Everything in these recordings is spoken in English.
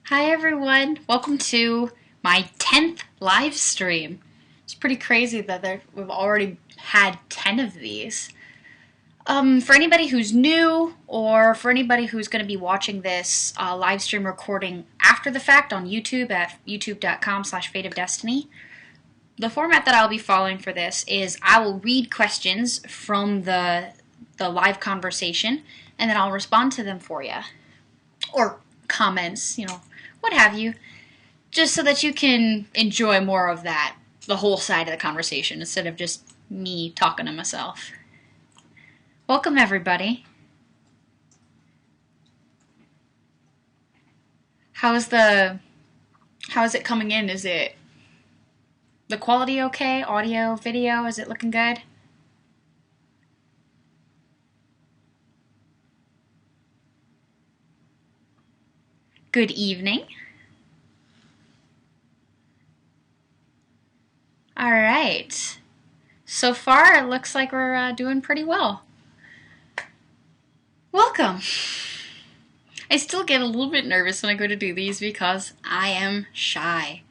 Hi everyone, welcome to my 10th live stream. It's pretty crazy that we've already had 10 of these. For anybody who's new or for anybody who's going to be watching this live stream recording after the fact on YouTube at youtube.com/FateofDestinee, the format that I'll be following for this is I will read questions from the live conversation and then I'll respond to them for you. Or comments, what have you, just so that you can enjoy more of that, the whole side of the conversation, instead of just me talking to myself. Welcome, everybody. How is it coming in? Is it the quality okay? Audio, video, is it looking good? Good evening. All right. So far, it looks like we're doing pretty well. Welcome. I still get a little bit nervous when I go to do these because I am shy.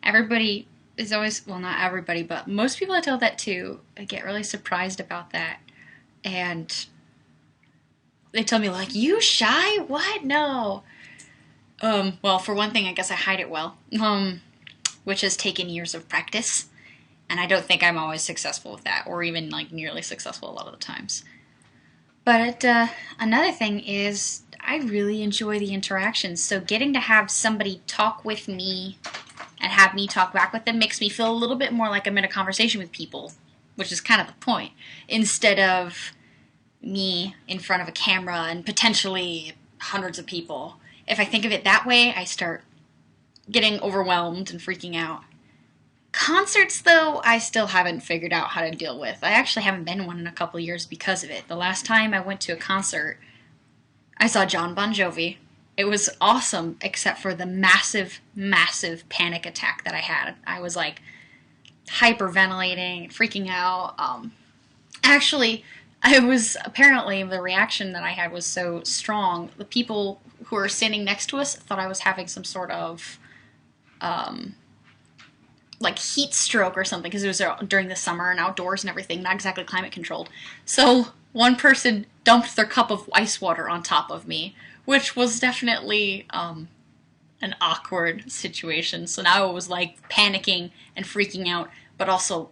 Everybody is always, well, not everybody, but most people I tell that to, I get really surprised about that. And they tell me, like, you shy? What? No. Well, for one thing, I guess I hide it well, which has taken years of practice, and I don't think I'm always successful with that, or even, like, nearly successful a lot of the times. But another thing is I really enjoy the interactions, so getting to have somebody talk with me and have me talk back with them makes me feel a little bit more like I'm in a conversation with people, which is kind of the point, instead of me in front of a camera and potentially hundreds of people. If I think of it that way, I start getting overwhelmed and freaking out. Concerts, though, I still haven't figured out how to deal with. I actually haven't been to one in a couple years because of it. The last time I went to a concert, I saw John Bon Jovi. It was awesome, except for the massive, massive panic attack that I had. I was, like, hyperventilating, freaking out. Actually, apparently the reaction that I had was so strong. The people who were standing next to us thought I was having some sort of like heat stroke or something, because it was during the summer and outdoors and everything, not exactly climate controlled. So one person dumped their cup of ice water on top of me, which was definitely an awkward situation. So now I was like panicking and freaking out, but also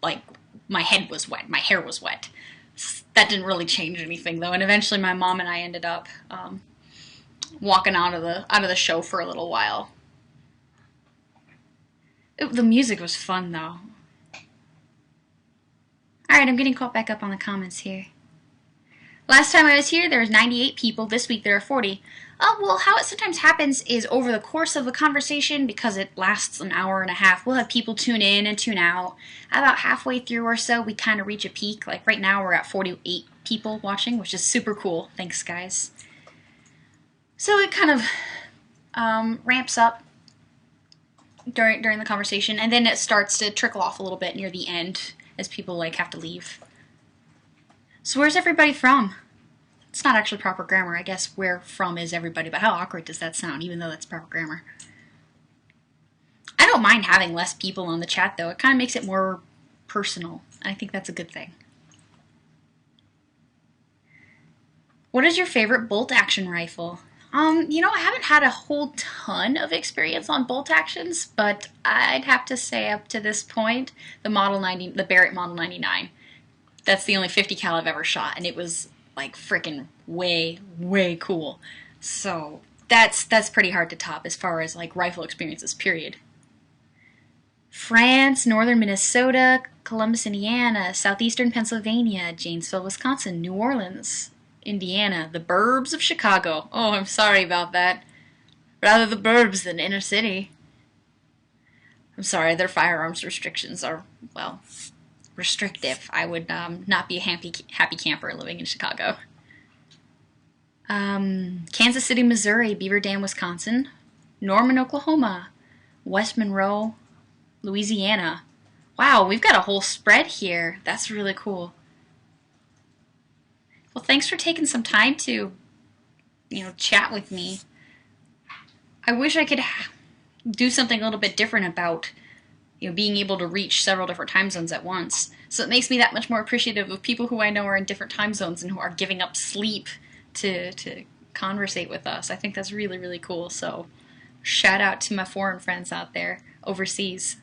like my head was wet, my hair was wet. That didn't really change anything though, and eventually my mom and I ended up walking out of the show for a little while. The music was fun though. Alright, I'm getting caught back up on the comments here. Last time I was here, there was 98 people. This week there are 40. Well, how it sometimes happens is over the course of the conversation, because it lasts an hour and a half, we'll have people tune in and tune out. About halfway through or so, we kind of reach a peak. Like right now, we're at 48 people watching, which is super cool. Thanks, guys. So it kind of ramps up during the conversation, and then it starts to trickle off a little bit near the end as people like have to leave. So where's everybody from? It's not actually proper grammar. I guess where from is everybody, but how awkward does that sound, even though that's proper grammar? I don't mind having less people on the chat, though. It kind of makes it more personal, and I think that's a good thing. What is your favorite bolt action rifle? I haven't had a whole ton of experience on bolt actions, but I'd have to say up to this point, the Beretta Model 99. That's the only 50 cal I've ever shot, and it was like freaking way, way cool. So that's pretty hard to top as far as like rifle experiences, period. France, northern Minnesota, Columbus, Indiana, southeastern Pennsylvania, Janesville, Wisconsin, New Orleans, Indiana, the burbs of Chicago. Oh, I'm sorry about that. Rather the burbs than inner city. I'm sorry, their firearms restrictions are, well, restrictive. I would not be a happy camper living in Chicago. Kansas City, Missouri, Beaver Dam, Wisconsin, Norman, Oklahoma, West Monroe, Louisiana. Wow, we've got a whole spread here. That's really cool. Well, thanks for taking some time to, chat with me. I wish I could do something a little bit different about, you know, being able to reach several different time zones at once. So it makes me that much more appreciative of people who I know are in different time zones and who are giving up sleep to conversate with us. I think that's really, really cool. So shout out to my foreign friends out there overseas.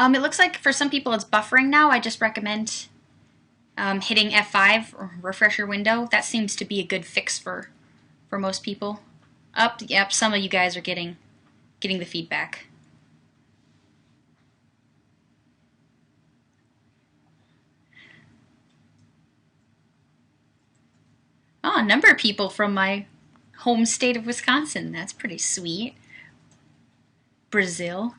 It looks like for some people it's buffering now. I just recommend hitting F5 or refresh your window. That seems to be a good fix for most people. Yep, some of you guys are getting the feedback. Oh, a number of people from my home state of Wisconsin. That's pretty sweet. Brazil.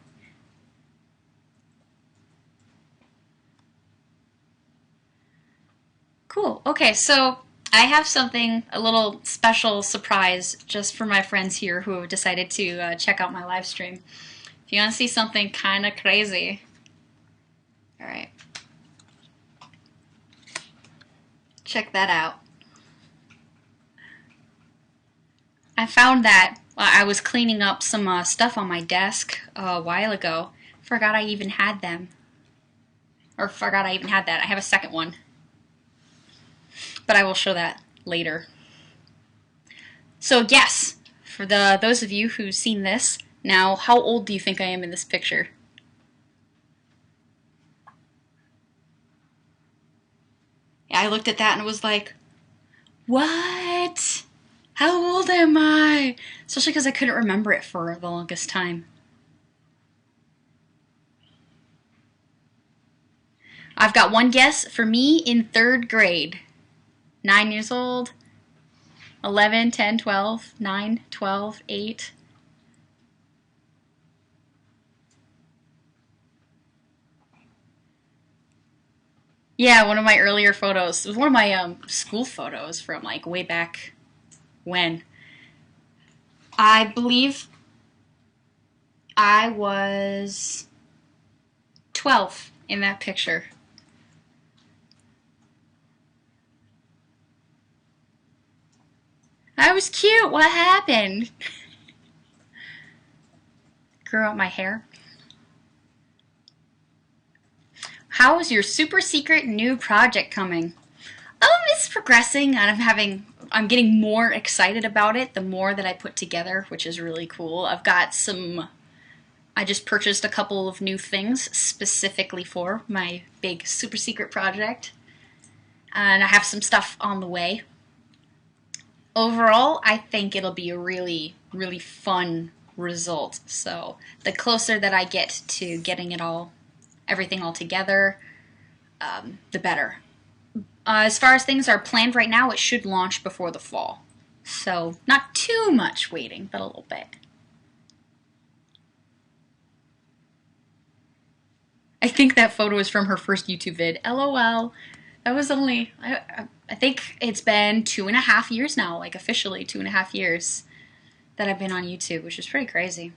Cool. Okay, so I have something, a little special surprise just for my friends here who have decided to check out my live stream. If you want to see something kind of crazy. Alright. Check that out. I found that I was cleaning up some stuff on my desk a while ago. Forgot I even had them. Or forgot I even had that. I have a second one. But I will show that later. So yes, for those of you who've seen this, now how old do you think I am in this picture? Yeah, I looked at that and was like, what? How old am I? Especially because I couldn't remember it for the longest time. I've got one guess for me in 3rd grade. 9 years old, 11, 10, 12, 9, 12, 8. Yeah, one of my earlier photos. It was one of my school photos from like way back when. I believe I was 12 in that picture. I was cute. What happened? Grew out my hair. How is your super secret new project coming? It's progressing, and I'm getting more excited about it the more that I put together, which is really cool. I just purchased a couple of new things specifically for my big super secret project, and I have some stuff on the way. Overall, I think it'll be a really, really fun result. So the closer that I get to getting everything all together, the better. As far as things are planned right now, it should launch before the fall. So not too much waiting, but a little bit. I think that photo is from her first YouTube vid. LOL. That was only, I think it's been 2.5 years now, like officially 2.5 years that I've been on YouTube, which is pretty crazy.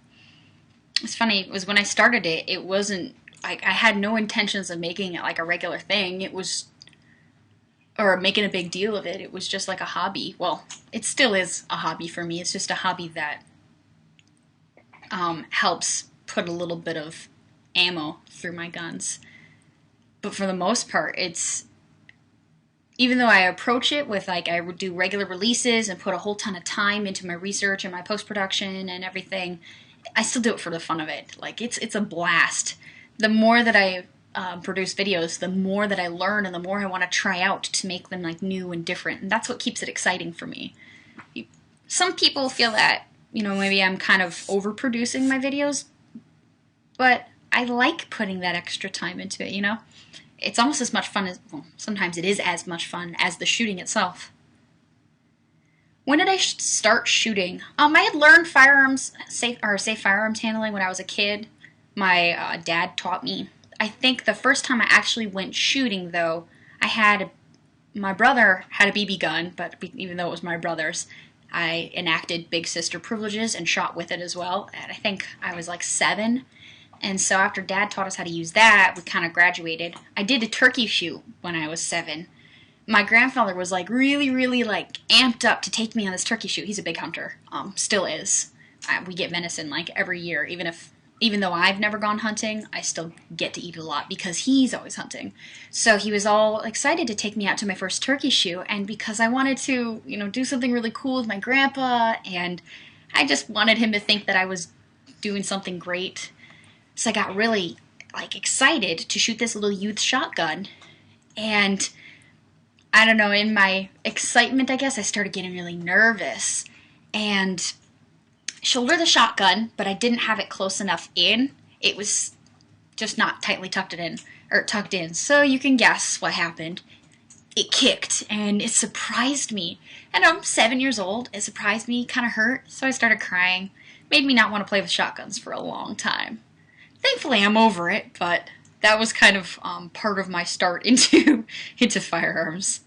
It's funny, it was when I started it, it wasn't, like, I had no intentions of making it like a regular thing. It was, or making a big deal of it. It was just like a hobby. Well, it still is a hobby for me. It's just a hobby that helps put a little bit of ammo through my guns. But for the most part, even though I approach it with, like, I would do regular releases and put a whole ton of time into my research and my post-production and everything, I still do it for the fun of it. Like, it's a blast. The more that I produce videos, the more that I learn and the more I want to try out to make them, like, new and different. And that's what keeps it exciting for me. Some people feel that, maybe I'm kind of overproducing my videos, but I like putting that extra time into it, It's almost as much fun as, well, sometimes it is as much fun as the shooting itself. When did I start shooting? I had learned safe firearms handling when I was a kid. My dad taught me. I think the first time I actually went shooting, though, my brother had a BB gun, but even though it was my brother's, I enacted big sister privileges and shot with it as well. And I think I was like 7. And so after Dad taught us how to use that, we kind of graduated. I did a turkey shoot when I was 7. my grandfather was like really, really like amped up to take me on this turkey shoot. He's a big hunter, still is. We get venison like every year, even though I've never gone hunting, I still get to eat a lot because he's always hunting. So he was all excited to take me out to my first turkey shoot, and because I wanted to, do something really cool with my grandpa, and I just wanted him to think that I was doing something great. So I got really like excited to shoot this little youth shotgun, and I don't know, in my excitement, I guess, I started getting really nervous and shouldered the shotgun, but I didn't have it close enough in. It was just not tightly tucked in. So you can guess what happened. It kicked, and it surprised me. And I'm 7 years old. It surprised me, kind of hurt, so I started crying. Made me not want to play with shotguns for a long time. Thankfully, I'm over it, but that was kind of part of my start into firearms.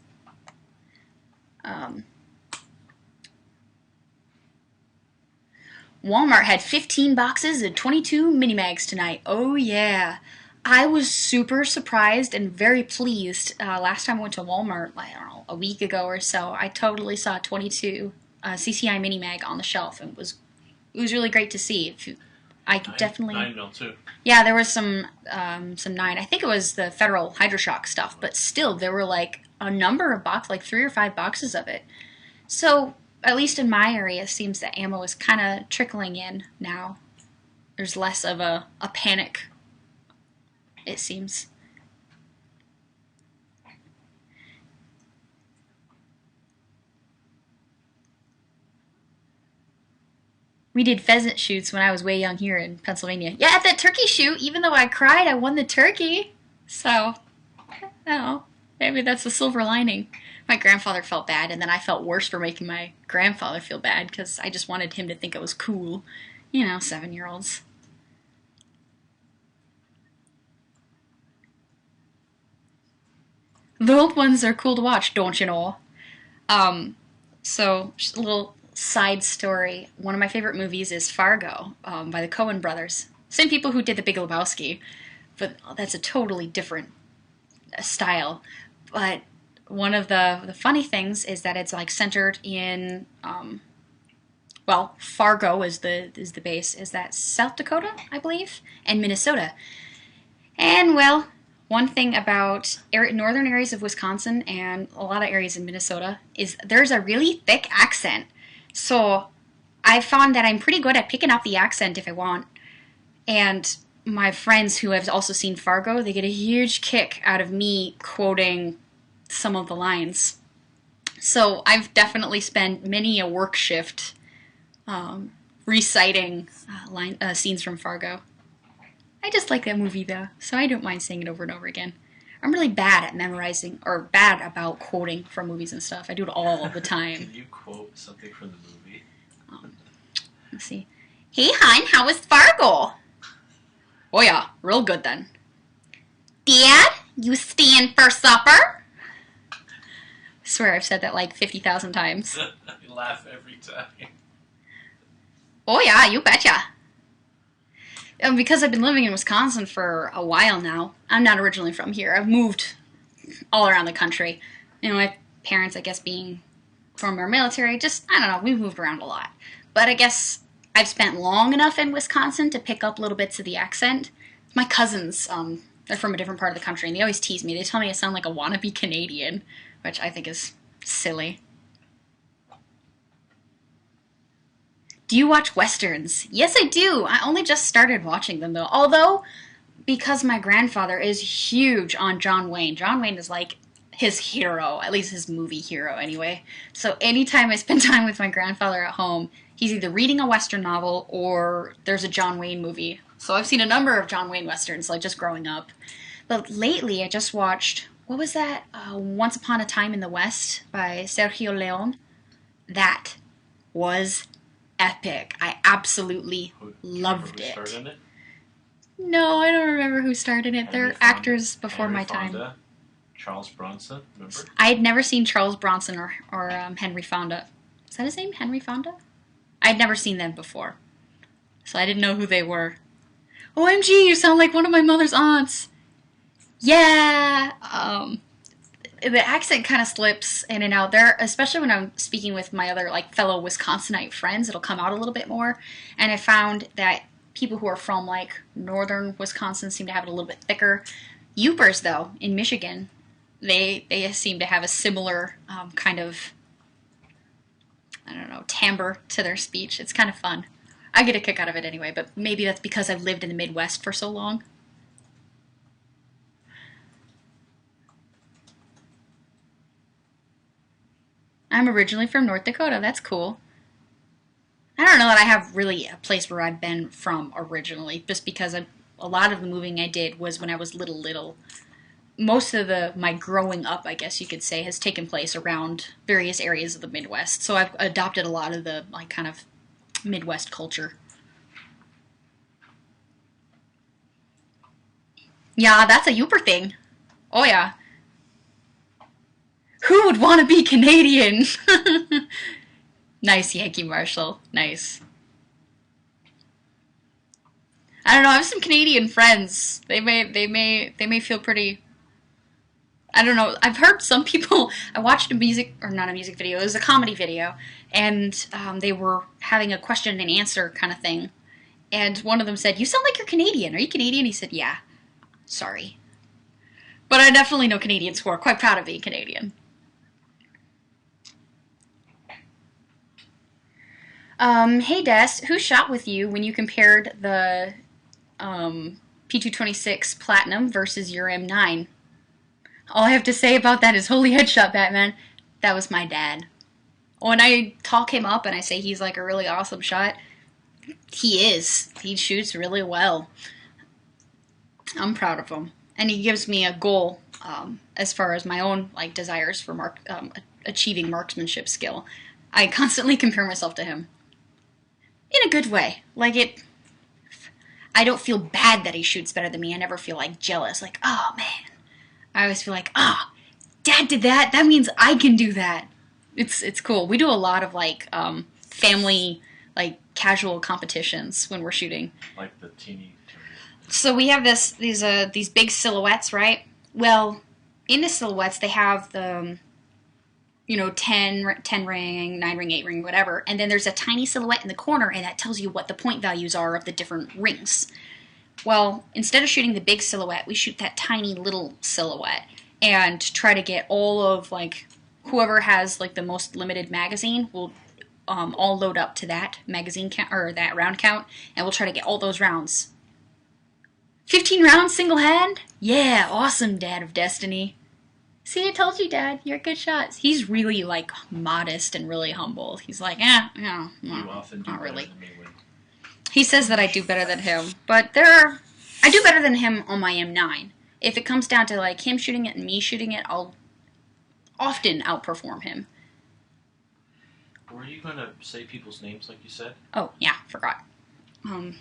Walmart had 15 boxes and 22 mini mags tonight. Oh yeah. I was super surprised and very pleased. Last time I went to Walmart, I don't know, a week ago or so, I totally saw 22 CCI mini mag on the shelf, and it was really great to see. Definitely 9mm too. Yeah, there was some 9. I think it was the Federal Hydroshock stuff, but still there were like a number of boxes, like 3 or 5 boxes of it. So at least in my area, it seems that ammo is kind of trickling in now. There's less of a panic, it seems. We did pheasant shoots when I was way young here in Pennsylvania. Yeah, at that turkey shoot, even though I cried, I won the turkey. So, I don't know. Maybe that's the silver lining. My grandfather felt bad, and then I felt worse for making my grandfather feel bad because I just wanted him to think it was cool. 7-year-olds. The old ones are cool to watch, don't you know? So, just a little side story. One of my favorite movies is Fargo, by the Coen brothers. Same people who did The Big Lebowski, but that's a totally different style. But one of the funny things is that it's like centered in, Fargo is the base. Is that South Dakota, I believe, and Minnesota. And one thing about northern areas of Wisconsin and a lot of areas in Minnesota is there's a really thick accent. So I found that I'm pretty good at picking up the accent if I want. And my friends who have also seen Fargo, they get a huge kick out of me quoting some of the lines. So I've definitely spent many a work shift reciting scenes from Fargo. I just like that movie though, so I don't mind saying it over and over again. I'm really bad at memorizing, or bad about quoting from movies and stuff. I do it all the time. Can you quote something from the movie? Let's see. Hey, hon, how was Fargo? Oh yeah, real good then. Dad, you staying for supper? I swear I've said that like 50,000 times. I laugh every time. Oh yeah, you betcha. Because I've been living in Wisconsin for a while now, I'm not originally from here. I've moved all around the country. My parents, I guess, being former military, I don't know, we've moved around a lot. But I guess I've spent long enough in Wisconsin to pick up little bits of the accent. My cousins, they're from a different part of the country, and they always tease me. They tell me I sound like a wannabe Canadian, which I think is silly. Do you watch Westerns? Yes, I do. I only just started watching them, though. Although, because my grandfather is huge on John Wayne. John Wayne is like his hero, at least his movie hero anyway. So anytime I spend time with my grandfather at home, he's either reading a Western novel or there's a John Wayne movie. So I've seen a number of John Wayne Westerns, like just growing up. But lately I just watched, what was that? Once Upon a Time in the West by Sergio Leone. That was epic. I absolutely loved it. Who starred in it? No, I don't remember who starred in it. They're actors before my time. Charles Bronson, remember? I had never seen Charles Bronson or Henry Fonda. Is that his name? Henry Fonda? I had never seen them before, so I didn't know who they were. OMG, you sound like one of my mother's aunts. Yeah. the accent kind of slips in and out there, especially when I'm speaking with my other like fellow Wisconsinite friends. It'll come out a little bit more, and I found that people who are from like northern Wisconsin seem to have it a little bit thicker. Yoopers, though, in Michigan, they seem to have a similar kind of, I don't know, timbre to their speech. It's kind of fun. I get a kick out of it anyway, but maybe that's because I've lived in the Midwest for so long. I'm originally from North Dakota. That's cool. I don't know that I have really a place where I've been from originally, just because a lot of the moving I did was when I was little. Most of my growing up, I guess you could say, has taken place around various areas of the Midwest. So I've adopted a lot of the like kind of Midwest culture. Yeah, that's a Yooper thing. Oh yeah. Who would want to be Canadian? Nice, Yankee Marshall. Nice. I don't know. I have some Canadian friends. They may feel pretty. I don't know. I've heard some people. I watched not a music video. It was a comedy video, and they were having a question and answer kind of thing. And one of them said, "You sound like you're Canadian. Are you Canadian?" He said, "Yeah." Sorry, but I definitely know Canadians who are quite proud of being Canadian. Hey Des, who shot with you when you compared the P226 Platinum versus your M9? All I have to say about that is holy headshot, Batman. That was my dad. When I talk him up and I say he's like a really awesome shot, he is. He shoots really well. I'm proud of him. And he gives me a goal as far as my own like desires for achieving marksmanship skill. I constantly compare myself to him. In a good way. Like I don't feel bad that he shoots better than me. I never feel like jealous. Like, oh man. I always feel like, oh, Dad did that. That means I can do that. It's cool. We do a lot of like family like casual competitions when we're shooting. Like the teeny. So we have these big silhouettes, right? Well, in the silhouettes they have the 10 ring, 9 ring, 8 ring, whatever, and then there's a tiny silhouette in the corner, and that tells you what the point values are of the different rings. Well, instead of shooting the big silhouette, we shoot that tiny little silhouette and try to get all of like whoever has like the most limited magazine will all load up to that magazine count or that round count, and we'll try to get all those rounds. 15 rounds single hand? Yeah, awesome, Dad of Destiny. See, I told you, Dad, you're good shots. He's really like modest and really humble. He's like, no, You often do not better really. than me when He says that I do better than him, but I do better than him on my M9. If it comes down to like him shooting it and me shooting it, I'll often outperform him. Were you going to say people's names like you said? Oh, yeah, forgot. Comment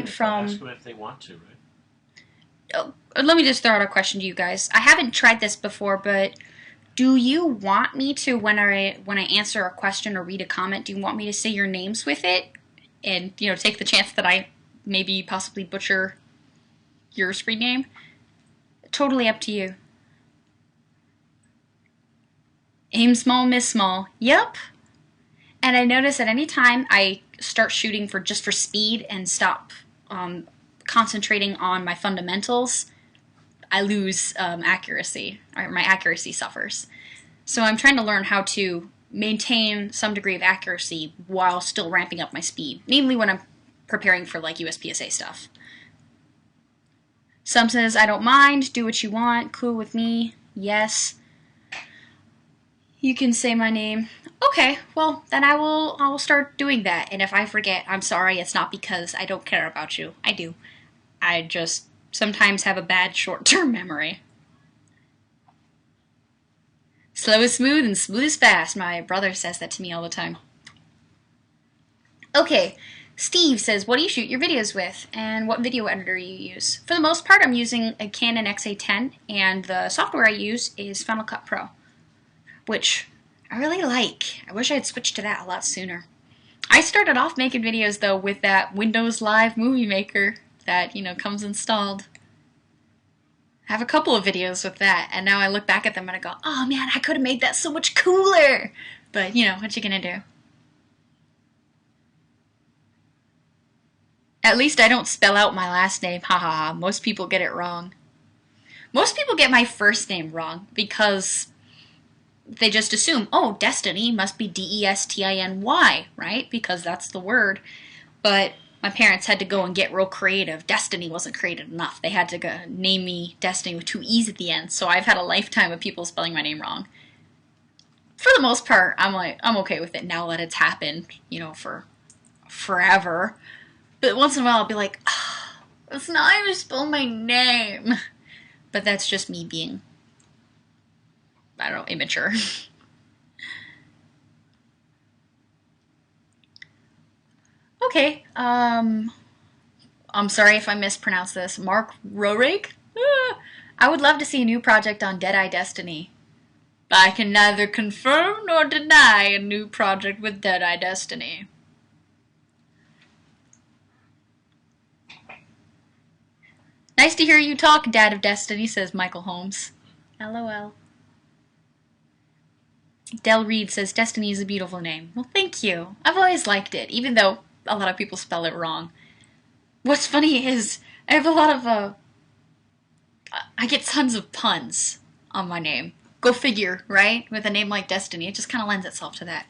from... Ask them if they want to, right? Oh, let me just throw out a question to you guys. I haven't tried this before, but do you want me to, when I answer a question or read a comment, do you want me to say your names with it? And, take the chance that I maybe possibly butcher your screen name? Totally up to you. Aim small, miss small. Yep. And I notice at any time I start shooting just for speed and stop concentrating on my fundamentals, I lose accuracy, or my accuracy suffers. So I'm trying to learn how to maintain some degree of accuracy while still ramping up my speed, namely when I'm preparing for like USPSA stuff. Some says, I don't mind, do what you want, cool with me, yes. You can say my name. Okay, well, then I will start doing that. And if I forget, I'm sorry, it's not because I don't care about you. I do. I just sometimes have a bad short-term memory. Slow is smooth and smooth is fast. My brother says that to me all the time. Okay, Steve says, what do you shoot your videos with? And what video editor you use? For the most part, I'm using a Canon XA10, and the software I use is Final Cut Pro, which I really like. I wish I had switched to that a lot sooner. I started off making videos, though, with that Windows Live Movie Maker that, comes installed. I have a couple of videos with that, and now I look back at them and I go, oh man, I could have made that so much cooler! But, you know, what you gonna do? At least I don't spell out my last name, haha. Most people get it wrong. Most people get my first name wrong because they just assume, oh, Destiny must be Destiny, right? Because that's the word. But my parents had to go and get real creative. Destiny wasn't creative enough. They had to go name me Destiny with 2 E's at the end. So I've had a lifetime of people spelling my name wrong. For the most part, I'm okay with it now that it's happened, you know, for forever. But once in a while I'll be like, oh, that's not how you spell my name. But that's just me being, I don't know, immature. Okay, I'm sorry if I mispronounced this. Mark Rorik? I would love to see a new project on Deadeye Destiny. I can neither confirm nor deny a new project with Deadeye Destiny. Nice to hear you talk, Dad of Destiny, says Michael Holmes. LOL. Del Reed says Destiny is a beautiful name. Well, thank you. I've always liked it, even though a lot of people spell it wrong. What's funny is I have a lot of, I get tons of puns on my name. Go figure, right? With a name like Destiny, it just kind of lends itself to that.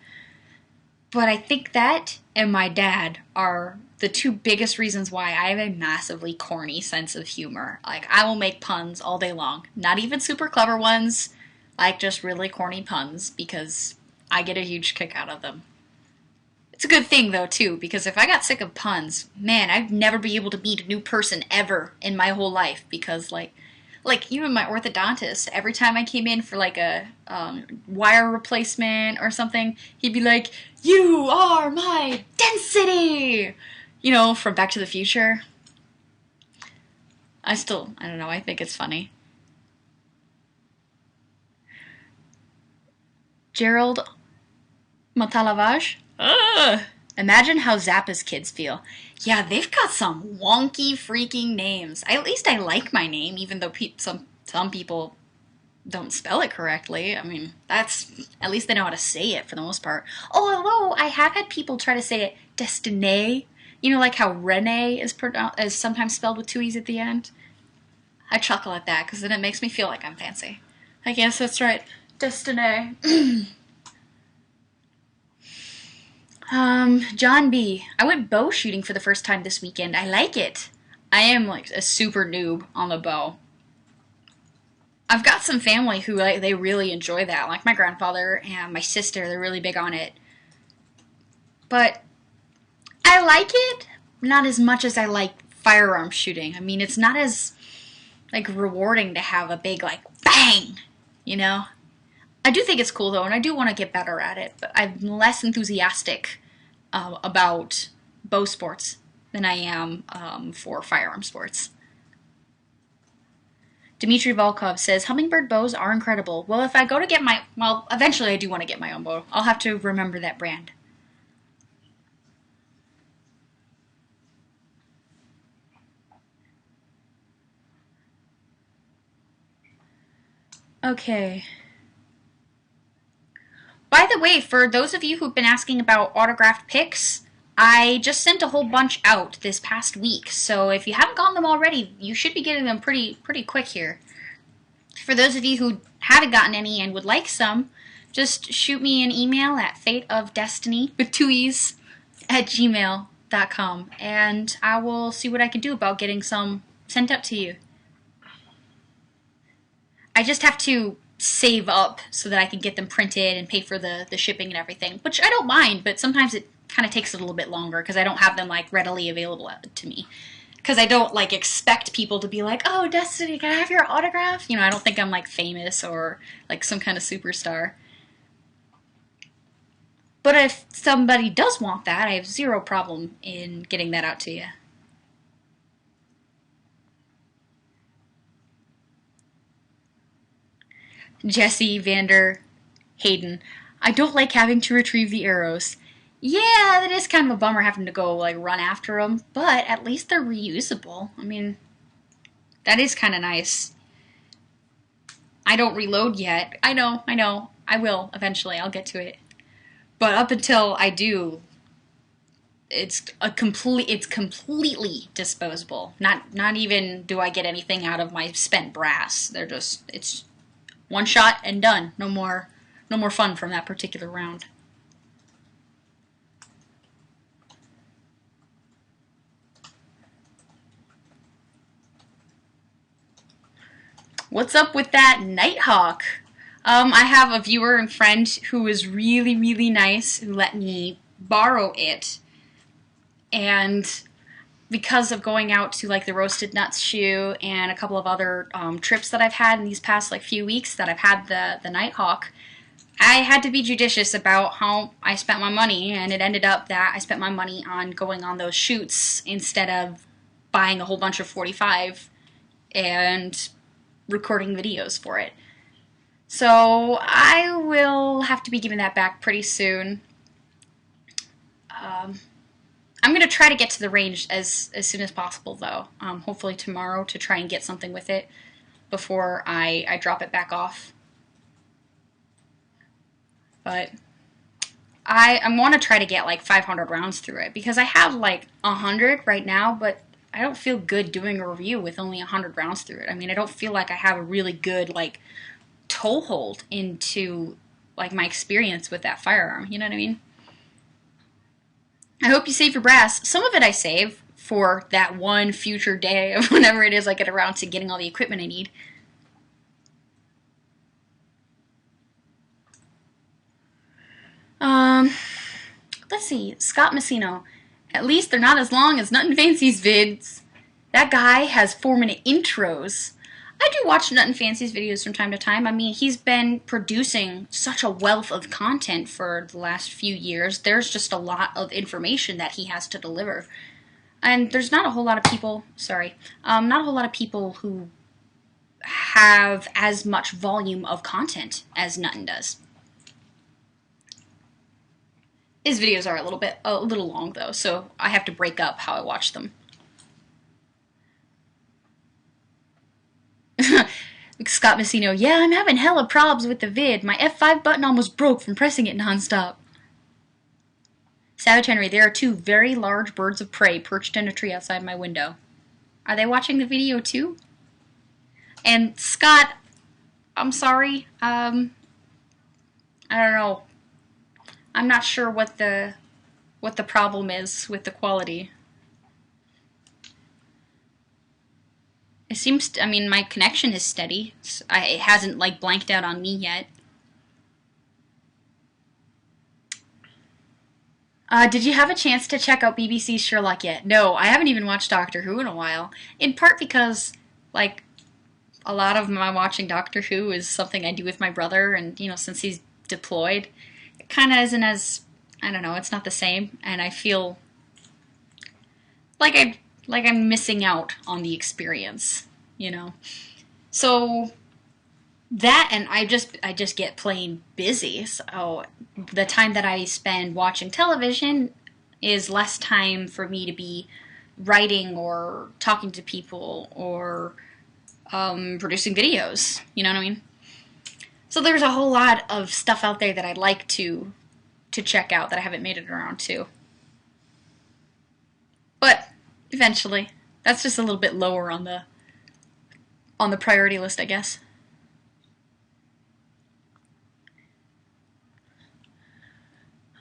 But I think that and my dad are the 2 biggest reasons why I have a massively corny sense of humor. Like, I will make puns all day long. Not even super clever ones, like just really corny puns, because I get a huge kick out of them. It's a good thing, though, too, because if I got sick of puns, man, I'd never be able to meet a new person ever in my whole life, because, like even my orthodontist, every time I came in for, like, a wire replacement or something, he'd be like, you are my density! You know, from Back to the Future. I don't know, I think it's funny. Gerald Matalavage? Imagine how Zappa's kids feel. Yeah, they've got some wonky freaking names. At least I like my name, even though some people don't spell it correctly. I mean, that's, at least they know how to say it for the most part. Oh, although I have had people try to say it Destinee. You know, like how Renee is sometimes spelled with 2 E's at the end. I chuckle at that because then it makes me feel like I'm fancy. I guess that's right. Destinee. John B. I went bow shooting for the first time this weekend. I like it. I am like a super noob on the bow. I've got some family who they really enjoy that. Like my grandfather and my sister, they're really big on it. But I like it, not as much as I like firearm shooting. I mean, it's not as like rewarding to have a big like bang, you know? I do think it's cool though, and I do want to get better at it, but I'm less enthusiastic about bow sports than I am for firearm sports. Dmitry Volkov says, hummingbird bows are incredible. Well, if I go to get eventually I do want to get my own bow. I'll have to remember that brand. Okay. By the way, for those of you who've been asking about autographed pics, I just sent a whole bunch out this past week, so if you haven't gotten them already, you should be getting them pretty quick here. For those of you who haven't gotten any and would like some, just shoot me an email at FateofDestinee with 2 E's at gmail.com, and I will see what I can do about getting some sent out to you. I just have to save up so that I can get them printed and pay for the shipping and everything, which I don't mind, but sometimes it kind of takes a little bit longer because I don't have them like readily available to me. Because I don't like expect people to be like, oh, Destiny, can I have your autograph? You know, I don't think I'm like famous or like some kind of superstar. But if somebody does want that, I have zero problem in getting that out to you. Jesse Vander Hayden. I don't like having to retrieve the arrows. Yeah, that is kind of a bummer having to go like run after them, but at least they're reusable. I mean, that is kind of nice. I don't reload yet. I know. I will eventually. I'll get to it. But up until I do, it's completely disposable. Not even do I get anything out of my spent brass. It's one shot and done. No more fun from that particular round. What's up with that Nighthawk? I have a viewer and friend who was really, really nice, who let me borrow it. And because of going out to like the Roasted Nuts shoe and a couple of other trips that I've had in these past like few weeks that I've had the Nighthawk, I had to be judicious about how I spent my money, and it ended up that I spent my money on going on those shoots instead of buying a whole bunch of 45 and recording videos for it. So I will have to be giving that back pretty soon. I'm going to try to get to the range as soon as possible, though. Hopefully tomorrow, to try and get something with it before I drop it back off. But I want to try to get like 500 rounds through it, because I have like 100 right now, but I don't feel good doing a review with only 100 rounds through it. I mean, I don't feel like I have a really good like toehold into like my experience with that firearm. You know what I mean? I hope you save your brass. Some of it I save for that one future day of whenever it is I get around to getting all the equipment I need. Let's see. Scott Messino. At least they're not as long as Nuttin' Fancy's vids. That guy has 4-minute intros. I do watch Nuttin' Fancy's videos from time to time. I mean, he's been producing such a wealth of content for the last few years. There's just a lot of information that he has to deliver. And there's not a whole lot of people, not a whole lot of people who have as much volume of content as Nuttin does. His videos are a little long though, so I have to break up how I watch them. Scott Messino, yeah, I'm having hella probs with the vid. My F5 button almost broke from pressing it nonstop. Savage Henry, there are 2 very large birds of prey perched in a tree outside my window. Are they watching the video too? And Scott, I'm sorry, I don't know. I'm not sure what the problem is with the quality. It seems, I mean, my connection is steady. It hasn't like blanked out on me yet. Did you have a chance to check out BBC's Sherlock yet? No, I haven't even watched Doctor Who in a while. In part because, like, a lot of my watching Doctor Who is something I do with my brother, and, you know, since he's deployed, it kind of isn't as, I don't know, it's not the same, and I feel like I'm missing out on the experience, you know. So that, and I just get plain busy. So the time that I spend watching television is less time for me to be writing or talking to people or producing videos. You know what I mean? So there's a whole lot of stuff out there that I'd like to check out that I haven't made it around to. But eventually, that's just a little bit lower on the priority list, I guess.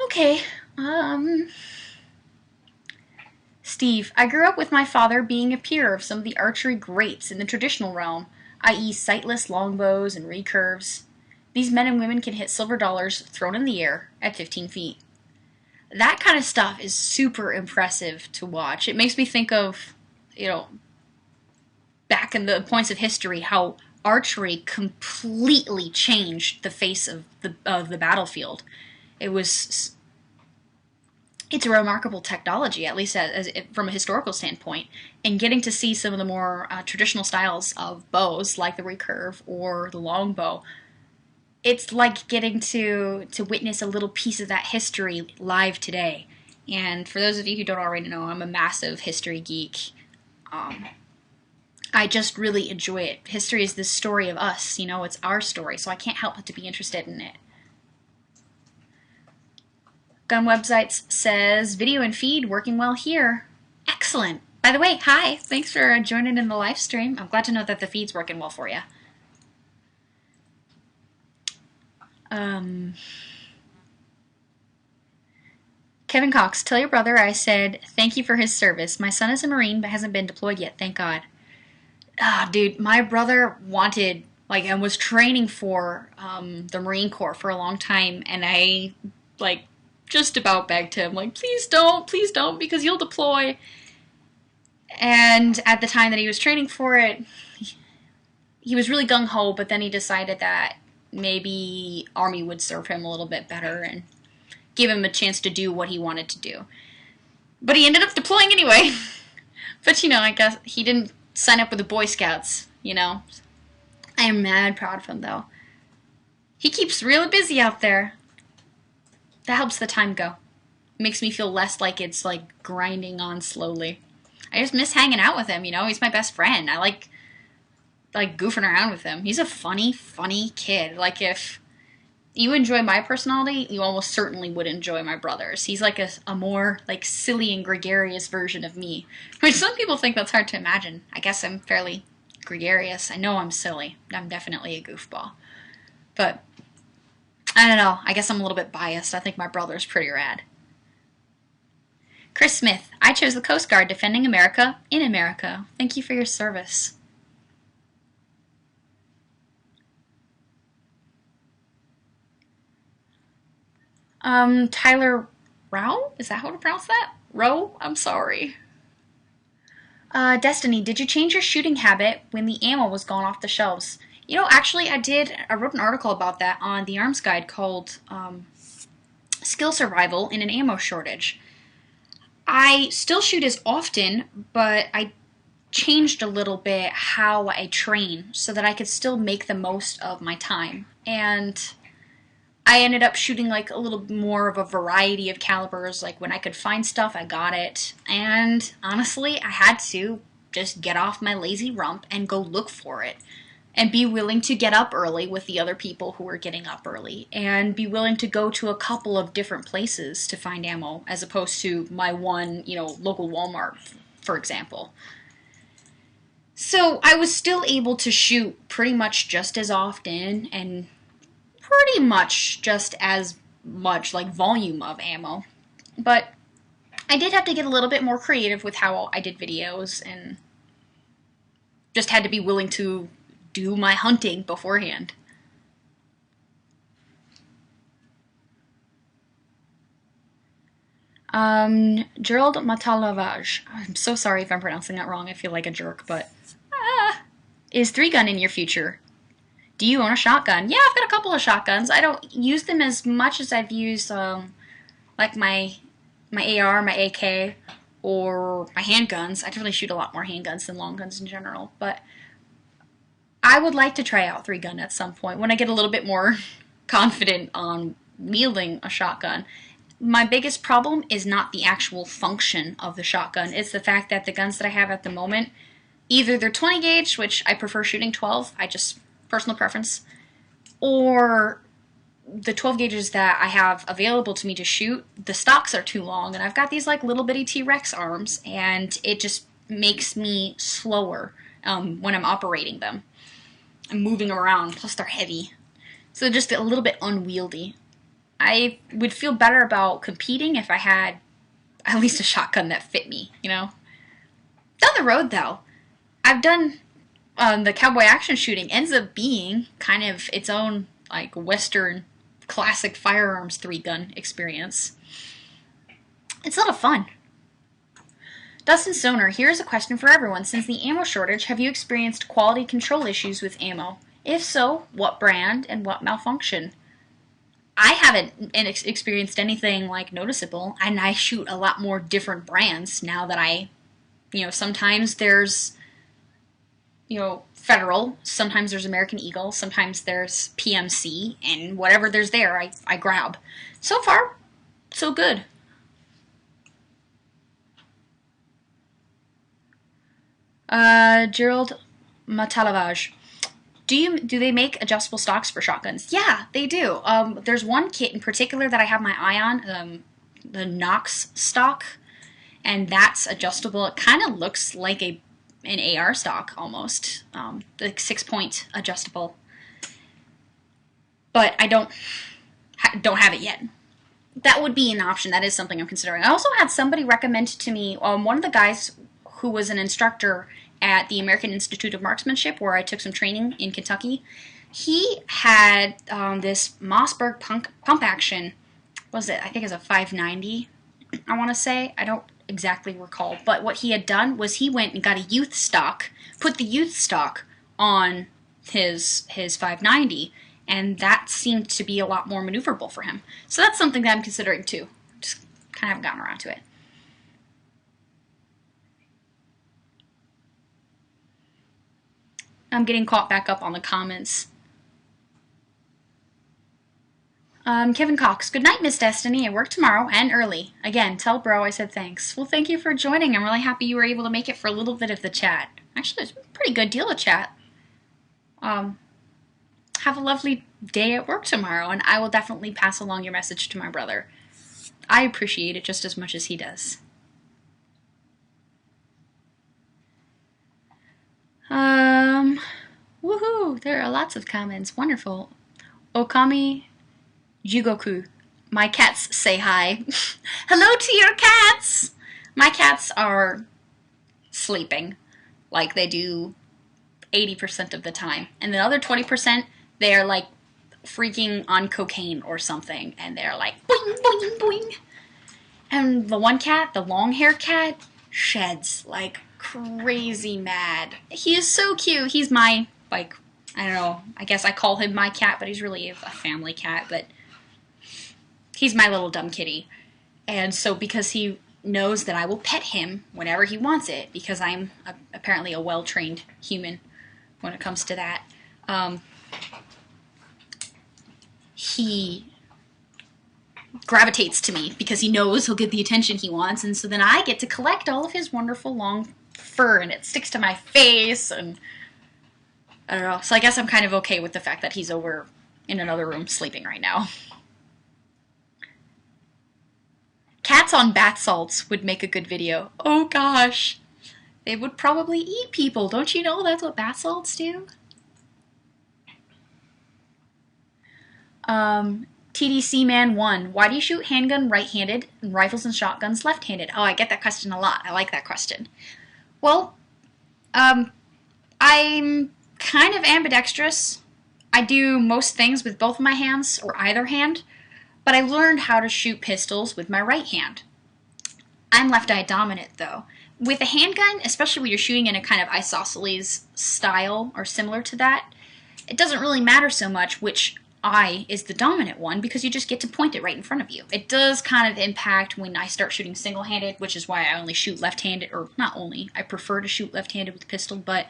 Okay, Steve, I grew up with my father being a peer of some of the archery greats in the traditional realm, i.e. sightless longbows and recurves. These men and women can hit silver dollars thrown in the air at 15 feet. That kind of stuff is super impressive to watch. It makes me think of, you know, back in the points of history, how archery completely changed the face of the battlefield. It's a remarkable technology, at least from a historical standpoint, and getting to see some of the more traditional styles of bows, like the recurve or the longbow, it's like getting to witness a little piece of that history live today. And for those of you who don't already know, I'm a massive history geek. I I just really enjoy it. History is the story of us, you know, it's our story, so I can't help but to be interested in it. Gun Websites says, video and feed working well here. Excellent. By the way, hi. Thanks for joining in the live stream. I'm glad to know that the feed's working well for you. Kevin Cox, tell your brother I said thank you for his service. My son is a Marine but hasn't been deployed yet, thank God. Ah, dude, my brother wanted, like, and was training for the Marine Corps for a long time, and I, like, just about begged him, like, please don't, because you'll deploy. And at the time that he was training for it, he was really gung-ho, but then he decided that maybe Army would serve him a little bit better and give him a chance to do what he wanted to do. But he ended up deploying anyway. But, you know, I guess he didn't sign up with the Boy Scouts, you know. I am mad proud of him, though. He keeps really busy out there. That helps the time go. Makes me feel less like it's, like, grinding on slowly. I just miss hanging out with him, you know. He's my best friend. I like goofing around with him. He's a funny kid. Like, if you enjoy my personality, you almost certainly would enjoy my brother's. He's like a more, like, silly and gregarious version of me. Which some people think that's hard to imagine. I guess I'm fairly gregarious. I know I'm silly. I'm definitely a goofball. But I don't know. I guess I'm a little bit biased. I think my brother's pretty rad. Chris Smith, I chose the Coast Guard defending America in America. Thank you for your service. Tyler Rao? Is that how to pronounce that? Rowe? I'm sorry. Destiny, did you change your shooting habit when the ammo was gone off the shelves? You know, actually, I did. I wrote an article about that on the Arms Guide called Skill Survival in an Ammo Shortage. I still shoot as often, but I changed a little bit how I train so that I could still make the most of my time. And I ended up shooting like a little more of a variety of calibers. Like when I could find stuff, I got it. And honestly, I had to just get off my lazy rump and go look for it. And be willing to get up early with the other people who were getting up early. And be willing to go to a couple of different places to find ammo, as opposed to my one, you know, local Walmart, for example. So I was still able to shoot pretty much just as often and pretty much just as much, like, volume of ammo. But I did have to get a little bit more creative with how I did videos and just had to be willing to do my hunting beforehand. Gerald Matalavage. I'm so sorry if I'm pronouncing that wrong. I feel like a jerk, but is 3-gun in your future? Do you own a shotgun? Yeah, I've got a couple of shotguns. I don't use them as much as I've used like my AR, my AK, or my handguns. I definitely shoot a lot more handguns than long guns in general, but I would like to try out 3-gun at some point when I get a little bit more confident on wielding a shotgun. My biggest problem is not the actual function of the shotgun. It's the fact that the guns that I have at the moment, either they're 20 gauge, which I prefer shooting 12, personal preference, or the 12 gauges that I have available to me to shoot, the stocks are too long, and I've got these like little bitty T-Rex arms, and it just makes me slower when I'm operating them. I'm moving around, plus they're heavy. So just a little bit unwieldy. I would feel better about competing if I had at least a shotgun that fit me, you know? Down the road, though, I've done the cowboy action shooting ends up being kind of its own, like, Western classic firearms 3-gun experience. It's a lot of fun. Dustin Stoner, here's a question for everyone. Since the ammo shortage, have you experienced quality control issues with ammo? If so, what brand and what malfunction? I haven't experienced anything, like, noticeable, and I shoot a lot more different brands now that sometimes there's, Federal, sometimes there's American Eagle, sometimes there's PMC, and whatever there's there, I grab. So far, so good. Gerald Matalavage. Do they make adjustable stocks for shotguns? Yeah, they do. There's one kit in particular that I have my eye on, the Nox stock, and that's adjustable. It kind of looks like an AR stock almost, the 6-point adjustable. But I don't have it yet. That would be an option. That is something I'm considering. I also had somebody recommend to me, one of the guys who was an instructor at the American Institute of Marksmanship, where I took some training in Kentucky. He had this Mossberg pump action. What was it? I think it was a 590, I want to say. I don't exactly recall. But what he had done was he went and got a youth stock, put the youth stock on his 590, and that seemed to be a lot more maneuverable for him. So that's something that I'm considering too. Just kind of haven't gotten around to it. I'm getting caught back up on the comments. Kevin Cox, good night, Miss Destiny. I work tomorrow and early. Again, tell bro I said thanks. Well, thank you for joining. I'm really happy you were able to make it for a little bit of the chat. Actually, it's a pretty good deal of chat. Have a lovely day at work tomorrow, and I will definitely pass along your message to my brother. I appreciate it just as much as he does. Woohoo! There are lots of comments. Wonderful. Okami Jugoku. My cats say hi. Hello to your cats! My cats are sleeping like they do 80% of the time. And the other 20%, they're like freaking on cocaine or something. And they're like boing, boing, boing. And the one cat, the long hair cat, sheds like crazy mad. He is so cute. He's my, like, I don't know, I guess I call him my cat, but he's really a family cat, but he's my little dumb kitty. And so because he knows that I will pet him whenever he wants it, because I'm apparently a well-trained human when it comes to that, he gravitates to me because he knows he'll get the attention he wants, and so then I get to collect all of his wonderful long fur, and it sticks to my face, and I don't know. So I guess I'm kind of okay with the fact that he's over in another room sleeping right now. Cats on bath salts would make a good video. Oh gosh. They would probably eat people. Don't you know that's what bath salts do? TDC Man 1. Why do you shoot handgun right-handed and rifles and shotguns left-handed? Oh, I get that question a lot. I like that question. Well, I'm kind of ambidextrous. I do most things with both of my hands, or either hand, but I learned how to shoot pistols with my right hand. I'm left-eye dominant, though. With a handgun, especially when you're shooting in a kind of isosceles style, or similar to that, it doesn't really matter so much which eye is the dominant one, because you just get to point it right in front of you. It does kind of impact when I start shooting single-handed, which is why I only shoot left-handed, or not only, I prefer to shoot left-handed with a pistol, but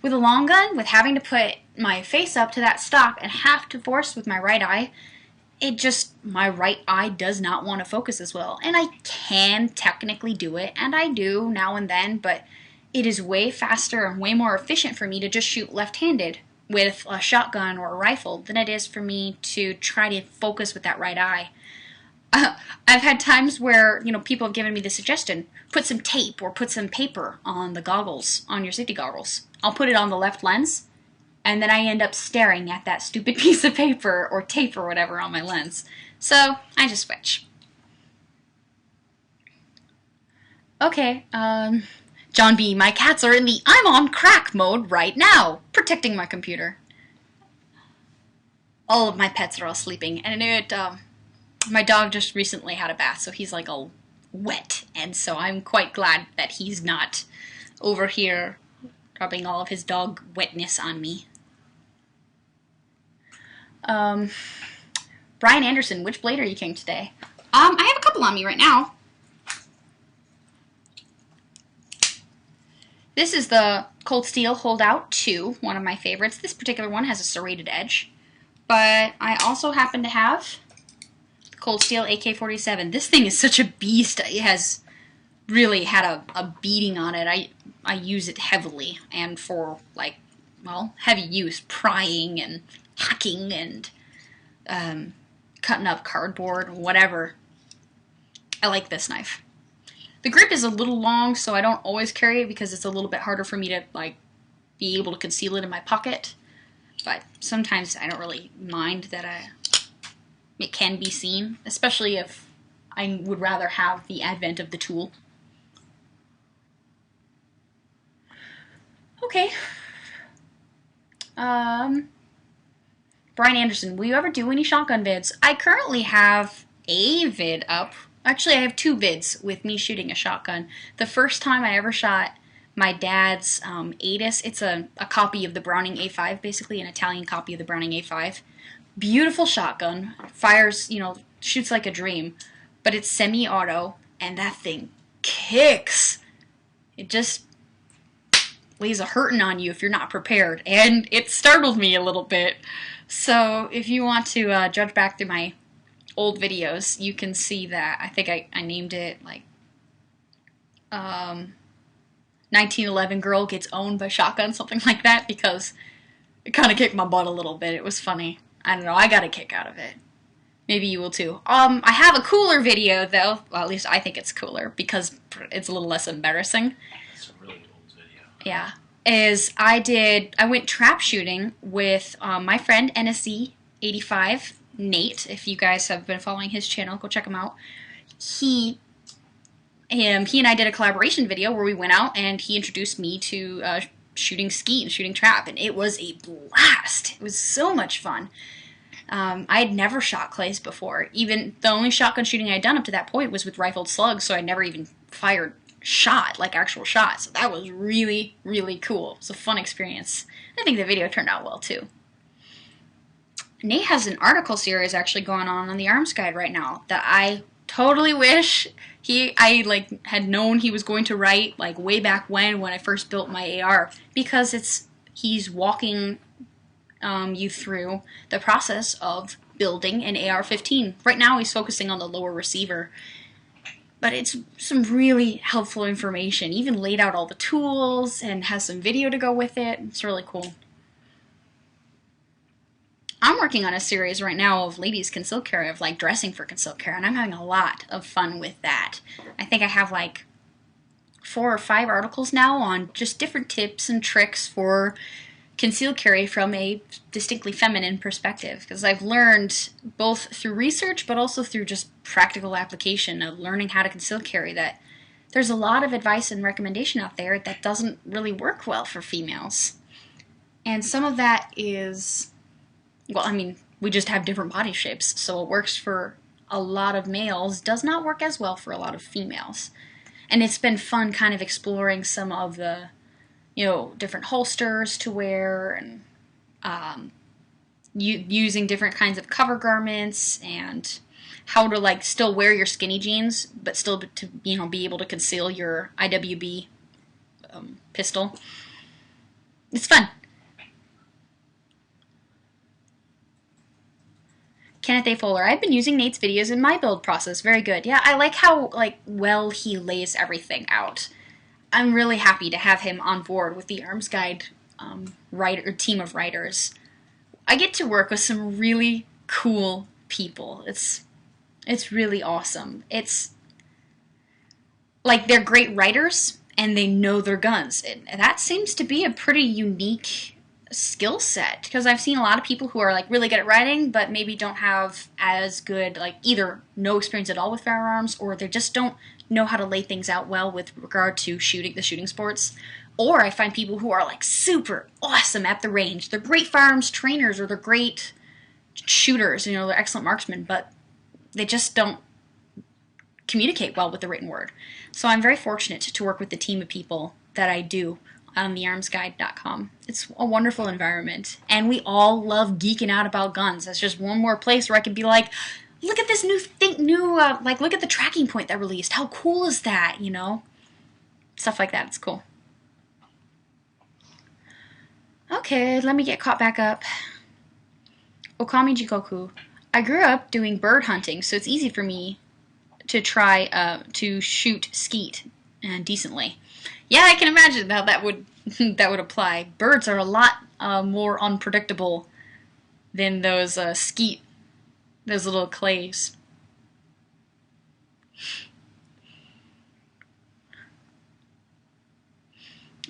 with a long gun, with having to put my face up to that stock and have to force with my right eye, my right eye does not want to focus as well. And I can technically do it, and I do now and then, but it is way faster and way more efficient for me to just shoot left-handed with a shotgun or a rifle than it is for me to try to focus with that right eye. I've had times where, people have given me the suggestion, put some tape or put some paper on the goggles, on your safety goggles. I'll put it on the left lens, and then I end up staring at that stupid piece of paper or tape or whatever on my lens. So, I just switch. Okay, John B., my cats are in the I'm on crack mode right now, protecting my computer. All of my pets are all sleeping, and my dog just recently had a bath, so he's like all wet, and so I'm quite glad that he's not over here rubbing all of his dog wetness on me. Brian Anderson, which blade are you carrying today? I have a couple on me right now. This is the Cold Steel Holdout 2, one of my favorites. This particular one has a serrated edge. But I also happen to have the Cold Steel AK-47. This thing is such a beast. It has really had a beating on it. I use it heavily, and for like well, heavy use, prying and hacking and cutting up cardboard, whatever. I like this knife. The grip is a little long, so I don't always carry it because it's a little bit harder for me to like be able to conceal it in my pocket. But sometimes I don't really mind that it can be seen, especially if I would rather have the advent of the tool. Okay. Brian Anderson, will you ever do any shotgun vids? I currently have a vid up. Actually, I have 2 vids with me shooting a shotgun. The first time I ever shot my dad's ATIS, it's a copy of the Browning A5, basically an Italian copy of the Browning A5. Beautiful shotgun, fires, you know, shoots like a dream, but it's semi-auto, and that thing kicks. It just lays a hurtin' on you if you're not prepared, and it startled me a little bit. So if you want to judge back through my old videos, you can see that I think I named it like 1911 girl gets owned by shotgun, something like that, because it kind of kicked my butt a little bit. It was funny. I don't know, I got a kick out of it. Maybe you will too. I have a cooler video though. Well, at least I think it's cooler because it's a little less embarrassing. It's a really old video. Yeah. I went trap shooting with my friend NSC85, Nate. If you guys have been following his channel, go check him out. He and I did a collaboration video where we went out and he introduced me to shooting skeet and shooting trap, and it was a blast. It was so much fun. I had never shot clays before. Even the only shotgun shooting I had done up to that point was with rifled slugs, so I never even fired shot, like actual shots. So that was really, really cool. It was a fun experience. I think the video turned out well too. Nate has an article series actually going on the Arms Guide right now that I totally wish I had known he was going to write like way back when I first built my AR, because he's walking you through the process of building an AR-15. Right now he's focusing on the lower receiver, but it's some really helpful information. Even laid out all the tools and has some video to go with it. It's really cool. I'm working on a series right now of ladies concealed carry, of like dressing for concealed carry, and I'm having a lot of fun with that. I think I have like 4 or 5 articles now on just different tips and tricks for concealed carry from a distinctly feminine perspective, because I've learned both through research but also through just practical application of learning how to conceal carry that there's a lot of advice and recommendation out there that doesn't really work well for females. And some of that is, well, I mean, we just have different body shapes, so what works for a lot of males does not work as well for a lot of females. And it's been fun kind of exploring some of the, you know, different holsters to wear, and using different kinds of cover garments, and how to like still wear your skinny jeans but still to, you know, be able to conceal your IWB pistol. It's fun. Kenneth A. Fuller, I've been using Nate's videos in my build process. Very good. Yeah, I like how well he lays everything out. I'm really happy to have him on board with the Arms Guide team of writers. I get to work with some really cool people. It's really awesome. It's like they're great writers and they know their guns. That seems to be a pretty unique skill set, because I've seen a lot of people who are like really good at writing but maybe don't have as good, like either no experience at all with firearms, or they just don't know how to lay things out well with regard to the shooting sports. Or I find people who are like super awesome at the range. They're great firearms trainers, or they're great shooters, you know, they're excellent marksmen, but they just don't communicate well with the written word. So I'm very fortunate to work with the team of people that I do on thearmsguide.com. It's a wonderful environment, and we all love geeking out about guns. That's just one more place where I can be like, look at this like look at the tracking point that released. How cool is that, you know? Stuff like that. It's cool. Okay, let me get caught back up. Okami Jikoku. I grew up doing bird hunting, so it's easy for me to try to shoot skeet decently. Yeah, I can imagine how that would that would apply. Birds are a lot more unpredictable than those skeet, those little clays.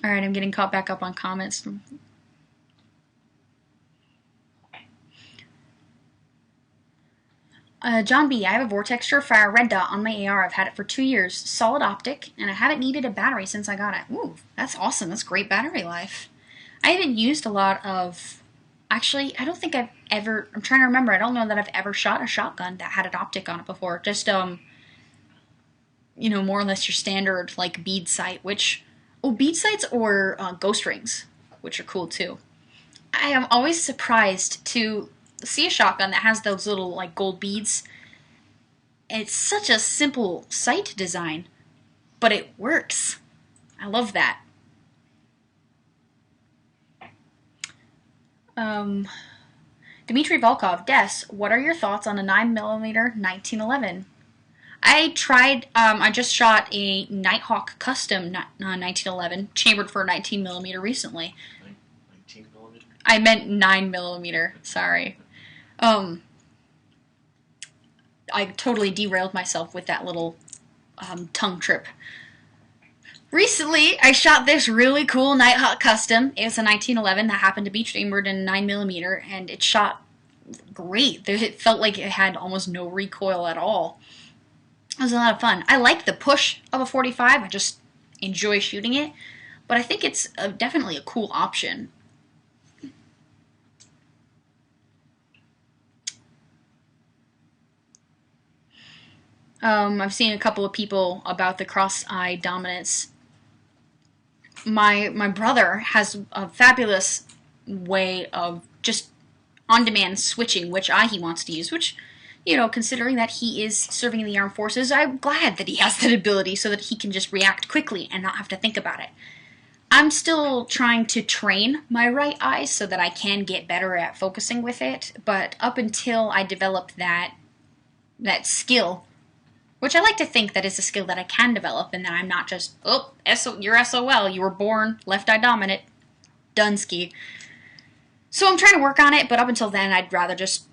Alright, I'm getting caught back up on comments. John B, I have a Vortex Surefire red dot on my AR. I've had it for 2 years. Solid optic, and I haven't needed a battery since I got it. Ooh, that's awesome. That's great battery life. I haven't used a lot of... Actually, I don't think I've ever... I'm trying to remember. I don't know that I've ever shot a shotgun that had an optic on it before. Just, you know, more or less your standard, like, bead sight, which... Oh, bead sights or ghost rings, which are cool, too. I am always surprised to... see a shotgun that has those little like gold beads. It's such a simple sight design, but it works. I love that. Dmitry Volkov, Des, what are your thoughts on a 9mm 1911? I tried, I just shot a Nighthawk Custom 1911, chambered for 19mm recently. 19mm? I meant 9mm, sorry. I totally derailed myself with that little tongue trip. Recently, I shot this really cool Nighthawk Custom. It was a 1911 that happened to be chambered in 9mm, and it shot great. It felt like it had almost no recoil at all. It was a lot of fun. I like the push of a 45. I just enjoy shooting it, but I think it's definitely a cool option. I've seen a couple of people about the cross-eye dominance. My brother has a fabulous way of just on-demand switching which eye he wants to use, which, you know, considering that he is serving in the armed forces, I'm glad that he has that ability so that he can just react quickly and not have to think about it. I'm still trying to train my right eye so that I can get better at focusing with it, but up until I develop that skill, which I like to think that is a skill that I can develop and that I'm not just, oh, you're SOL, you were born left eye dominant, Dunsky. So I'm trying to work on it, but up until then I'd rather just,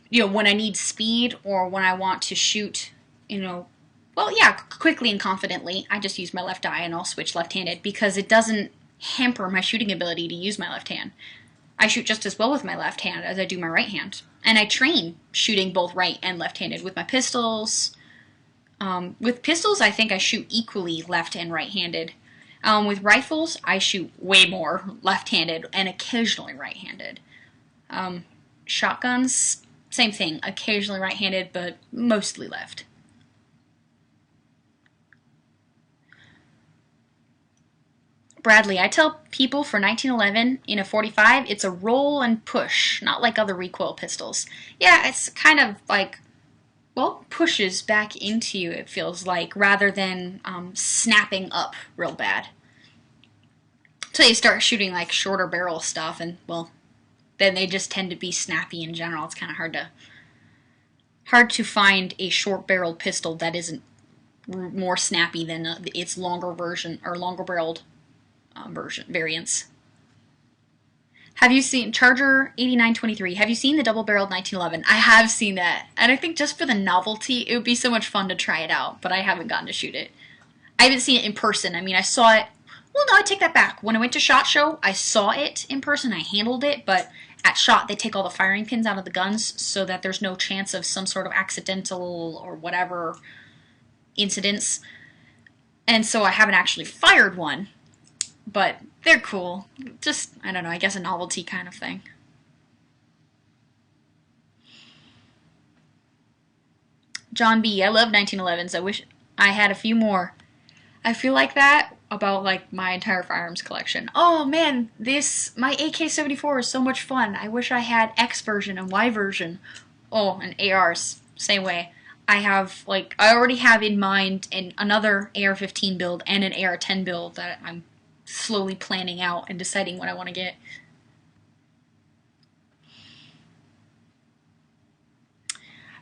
you know, when I need speed or when I want to shoot, you know, well, yeah, quickly and confidently, I just use my left eye and I'll switch left-handed because it doesn't hamper my shooting ability to use my left hand. I shoot just as well with my left hand as I do my right hand. And I train shooting both right and left-handed with my pistols. With pistols, I think I shoot equally left and right-handed. With rifles, I shoot way more left-handed and occasionally right-handed. Shotguns, same thing, occasionally right-handed, but mostly left. Bradley, I tell people for 1911 in a 45, it's a roll and push, not like other recoil pistols. Yeah, it's kind of like, well, pushes back into you, it feels like, rather than snapping up real bad. Until you start shooting like shorter barrel stuff, and well, then they just tend to be snappy in general. It's kind of hard to find a short barreled pistol that isn't more snappy than its longer version or longer barreled variants. Have you seen Charger 8923? Have you seen the double-barreled 1911? I have seen that, and I think just for the novelty, it would be so much fun to try it out, but I haven't gotten to shoot it. I haven't seen it in person. I mean, I saw it. Well, no, I take that back. When I went to SHOT Show, I saw it in person. I handled it, but at SHOT, they take all the firing pins out of the guns so that there's no chance of some sort of accidental or whatever incidents. And so I haven't actually fired one. But they're cool. Just, I don't know, I guess a novelty kind of thing. John B, I love 1911s. I wish I had a few more. I feel like that about like my entire firearms collection. Oh man, my AK-74 is so much fun. I wish I had X version and Y version. Oh, and ARs, same way. I already have in mind another AR-15 build and an AR-10 build that I'm slowly planning out and deciding what I want to get.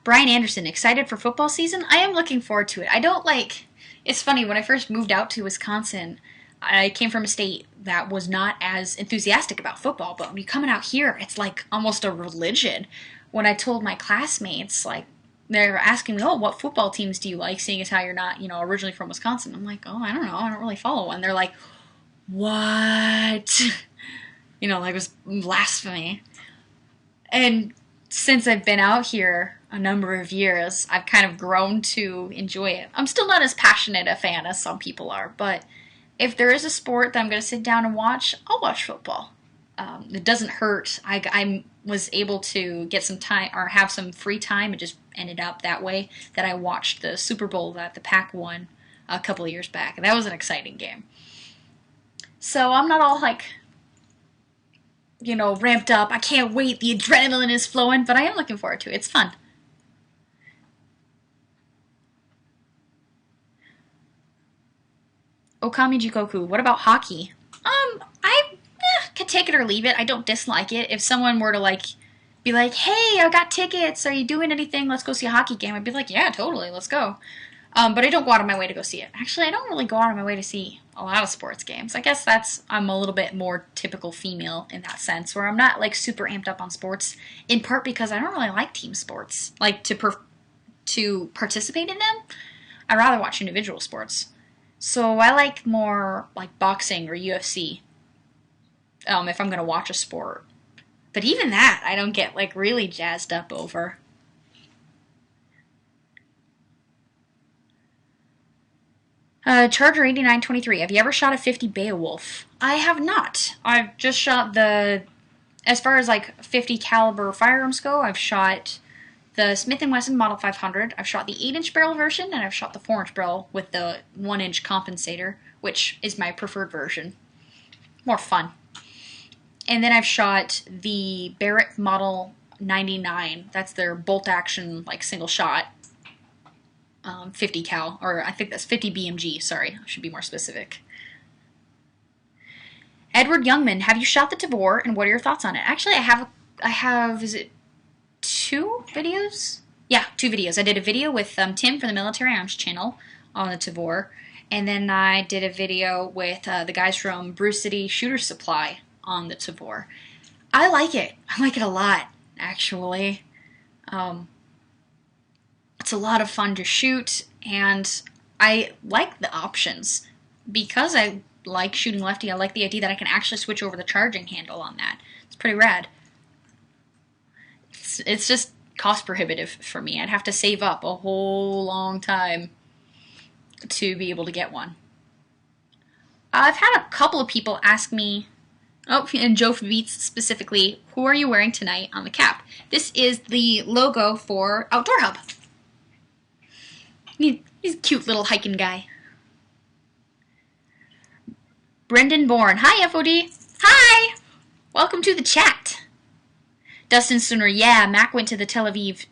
Brian Anderson, excited for football season? I am looking forward to it. It's funny, when I first moved out to Wisconsin, I came from a state that was not as enthusiastic about football, but when you're coming out here, it's like almost a religion. When I told my classmates, like, they're asking me, oh, what football teams do you like, seeing as how you're not, originally from Wisconsin? I'm like, oh, I don't know. I don't really follow one. They're like, what? Like it was blasphemy. And since I've been out here a number of years, I've kind of grown to enjoy it. I'm still not as passionate a fan as some people are, but if there is a sport that I'm going to sit down and watch, I'll watch football. It doesn't hurt. I was able to get some time or have some free time. It just ended up that way that I watched the Super Bowl that the Pack won a couple of years back. That was an exciting game. So I'm not all like, ramped up. I can't wait. The adrenaline is flowing, but I am looking forward to it. It's fun. Okami Jikoku, what about hockey? I could take it or leave it. I don't dislike it. If someone were to be like, hey, I got tickets. Are you doing anything? Let's go see a hockey game. I'd be like, yeah, totally. Let's go. But I don't go out of my way to go see it. Actually, I don't really go out of my way to see a lot of sports games. I guess I'm a little bit more typical female in that sense, where I'm not super amped up on sports, in part because I don't really like team sports. To participate in them, I'd rather watch individual sports. So I like more boxing or UFC if I'm going to watch a sport. But even that, I don't get really jazzed up over. Charger 8923, have you ever shot a 50 Beowulf? I have not. I've just shot as far as 50 caliber firearms go, I've shot the Smith & Wesson Model 500, I've shot the 8-inch barrel version, and I've shot the 4-inch barrel with the 1-inch compensator, which is my preferred version. More fun. And then I've shot the Beretta Model 99. That's their bolt action, single shot. 50 cal, or I think that's 50 BMG, sorry, I should be more specific. Edward Youngman, have you shot the Tavor, and what are your thoughts on it? Actually, I have, is it 2 videos? Yeah, 2 videos. I did a video with Tim from the Military Arms channel on the Tavor, and then I did a video with the guys from Brew City Shooter Supply on the Tavor. I like it. I like it a lot, actually. It's a lot of fun to shoot, and I like the options. Because I like shooting lefty, I like the idea that I can actually switch over the charging handle on that. It's pretty rad. It's just cost prohibitive for me. I'd have to save up a whole long time to be able to get one. I've had a couple of people ask me, and Joe Beats specifically, who are you wearing tonight on the cap? This is the logo for Outdoor Hub. He's a cute little hiking guy. Brendan Bourne. Hi, FOD. Hi! Welcome to the chat. Dustin Sooner. Yeah, Mac went to Tel Aviv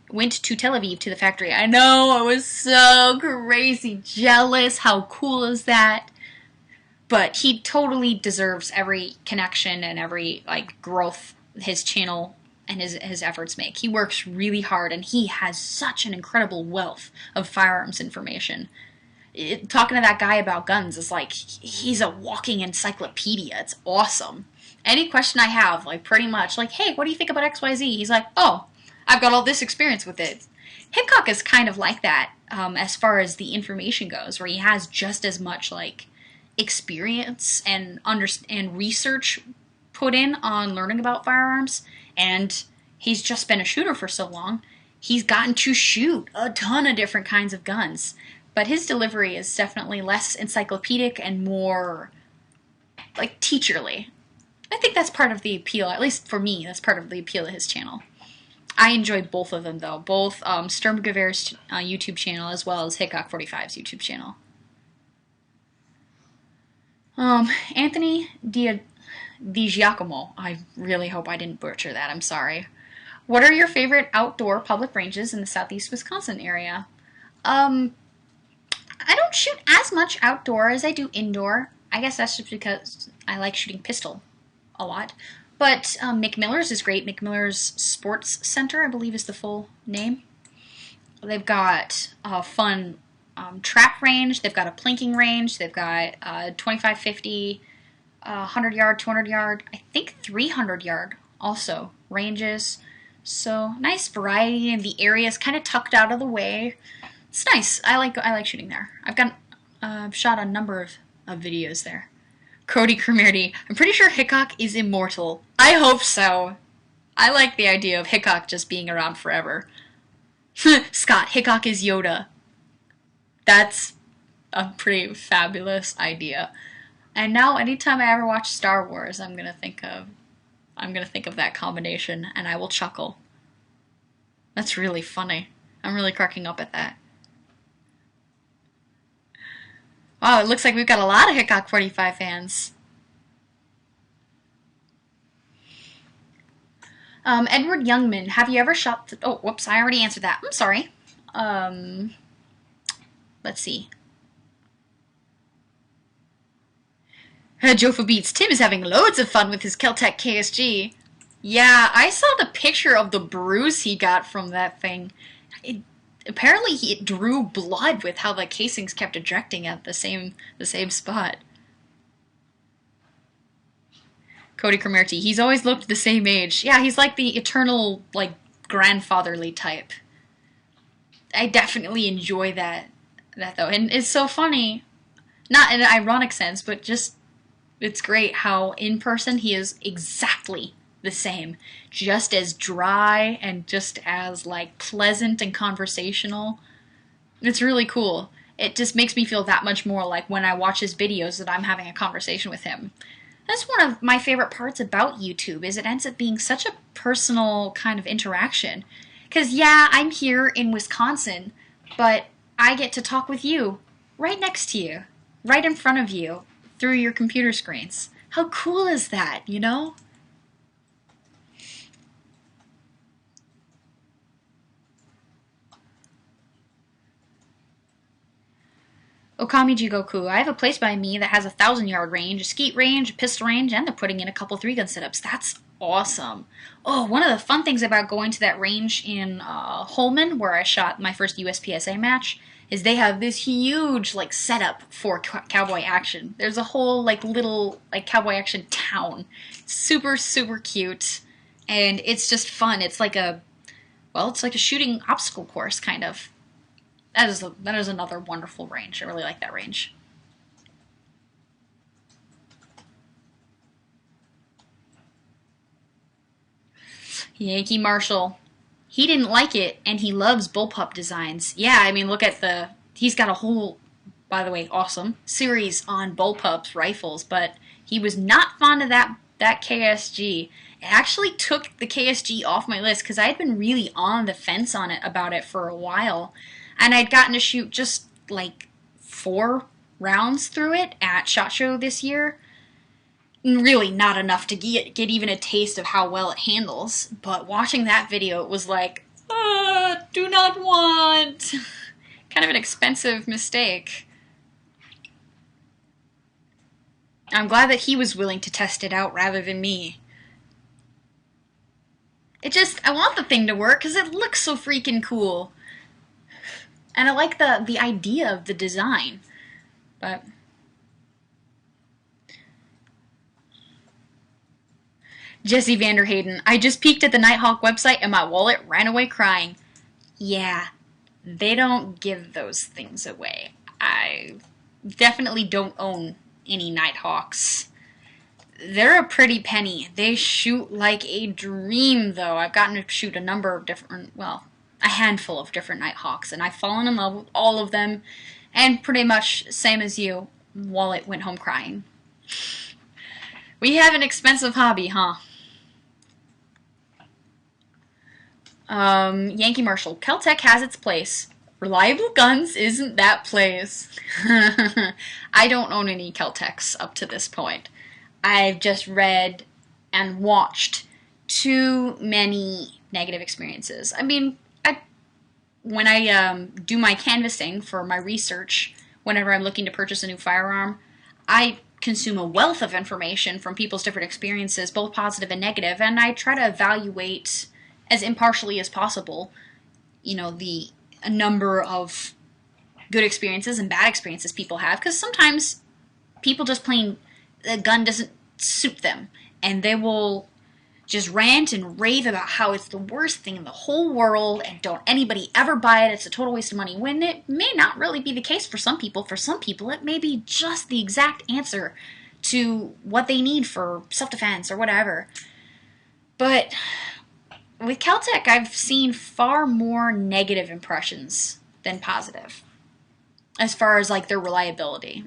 to the factory. I know, I was so crazy jealous. How cool is that? But he totally deserves every connection and every growth his channel and his efforts make. He works really hard, and he has such an incredible wealth of firearms information. Talking to that guy about guns is he's a walking encyclopedia. It's awesome. Any question I have, pretty much, hey, what do you think about XYZ? He's like, oh, I've got all this experience with it. Hickok is kind of like that as far as the information goes, where he has just as much experience and research put in on learning about firearms, and he's just been a shooter for so long, he's gotten to shoot a ton of different kinds of guns. But his delivery is definitely less encyclopedic and more teacherly. I think that's part of the appeal, at least for me, that's part of the appeal of his channel. I enjoy both of them, though, both Sturmgewehr's YouTube channel as well as Hickok 45's YouTube channel. Anthony Di Giacomo. I really hope I didn't butcher that. I'm sorry. What are your favorite outdoor public ranges in the southeast Wisconsin area? I don't shoot as much outdoor as I do indoor. I guess that's just because I like shooting pistol a lot. But McMiller's is great. McMiller's Sports Center, I believe, is the full name. They've got fun trap range. They've got a plinking range. They've got 25, 50, 100 yard, 200 yard. I think 300 yard also ranges. So nice variety, and the area is kind of tucked out of the way. It's nice. I like shooting there. I've shot a number of videos there. Cody Cromarty. I'm pretty sure Hickok is immortal. I hope so. I like the idea of Hickok just being around forever. Scott, Hickok is Yoda. That's a pretty fabulous idea. And now anytime I ever watch Star Wars, I'm gonna think of that combination, and I will chuckle. That's really funny. I'm really cracking up at that. Wow, it looks like we've got a lot of Hickok 45 fans. Edward Youngman, have you ever shot... Oh, whoops, I already answered that. I'm sorry. Let's see. Jofa Beats, Tim is having loads of fun with his Kel-Tec KSG. Yeah, I saw the picture of the bruise he got from that thing. Apparently it drew blood with how the casings kept ejecting at the same spot. Cody Cromarty, he's always looked the same age. Yeah, he's like the eternal, like, grandfatherly type. I definitely enjoy that though. And it's so funny, not in an ironic sense, but just, it's great how in person he is exactly the same. Just as dry and just as, like, pleasant and conversational. It's really cool. It just makes me feel that much more like when I watch his videos that I'm having a conversation with him. That's one of my favorite parts about YouTube, is it ends up being such a personal kind of interaction. Because, yeah, I'm here in Wisconsin, but I get to talk with you right next to you, right in front of you, through your computer screens. How cool is that, you know? Okami Jigoku, I have a place by me that has a 1,000-yard range, a skeet range, a pistol range, and they're putting in a couple 3-gun setups. That's awesome. Oh, one of the fun things about going to that range in Holman, where I shot my first USPSA match, is they have this huge, like, setup for cowboy action. There's a whole, like, little, like, cowboy action town. Super, super cute, and it's just fun. It's like a, well, it's like a shooting obstacle course, kind of. That is another wonderful range. I really like that range. Yankee Marshall. He didn't like it, and he loves bullpup designs. Yeah, I mean, look at he's got a whole, by the way, awesome series on bullpups rifles, but he was not fond of that KSG. It actually took the KSG off my list because I had been really on the fence about it for a while. And I'd gotten to shoot just, like, 4 rounds through it at SHOT Show this year. Really not enough to get even a taste of how well it handles. But watching that video, it was like, do not want. Kind of an expensive mistake. I'm glad that he was willing to test it out rather than me. I want the thing to work because it looks so freaking cool. And I like the idea of the design, but Jesse Vanderhayden, I just peeked at the Nighthawk website and my wallet ran away crying. Yeah, they don't give those things away. I definitely don't own any Nighthawks. They're a pretty penny. They shoot like a dream, though. I've gotten to shoot a number of different, well, a handful of different Nighthawks, and I've fallen in love with all of them, and pretty much same as you, wallet went home crying. We have an expensive hobby, huh? Yankee Marshall, Kel-Tec has its place. Reliable Guns isn't that place. I don't own any Kel-Tecs up to this point. I've just read and watched too many negative experiences. I mean, when I do my canvassing for my research, whenever I'm looking to purchase a new firearm, I consume a wealth of information from people's different experiences, both positive and negative, and I try to evaluate as impartially as possible, you know, a number of good experiences and bad experiences people have, because sometimes people just plain, the gun doesn't suit them, and they will just rant and rave about how it's the worst thing in the whole world and don't anybody ever buy it, it's a total waste of money, when it may not really be the case for some people. For some people, it may be just the exact answer to what they need for self-defense or whatever. But with Kel-Tec, I've seen far more negative impressions than positive as far as like their reliability.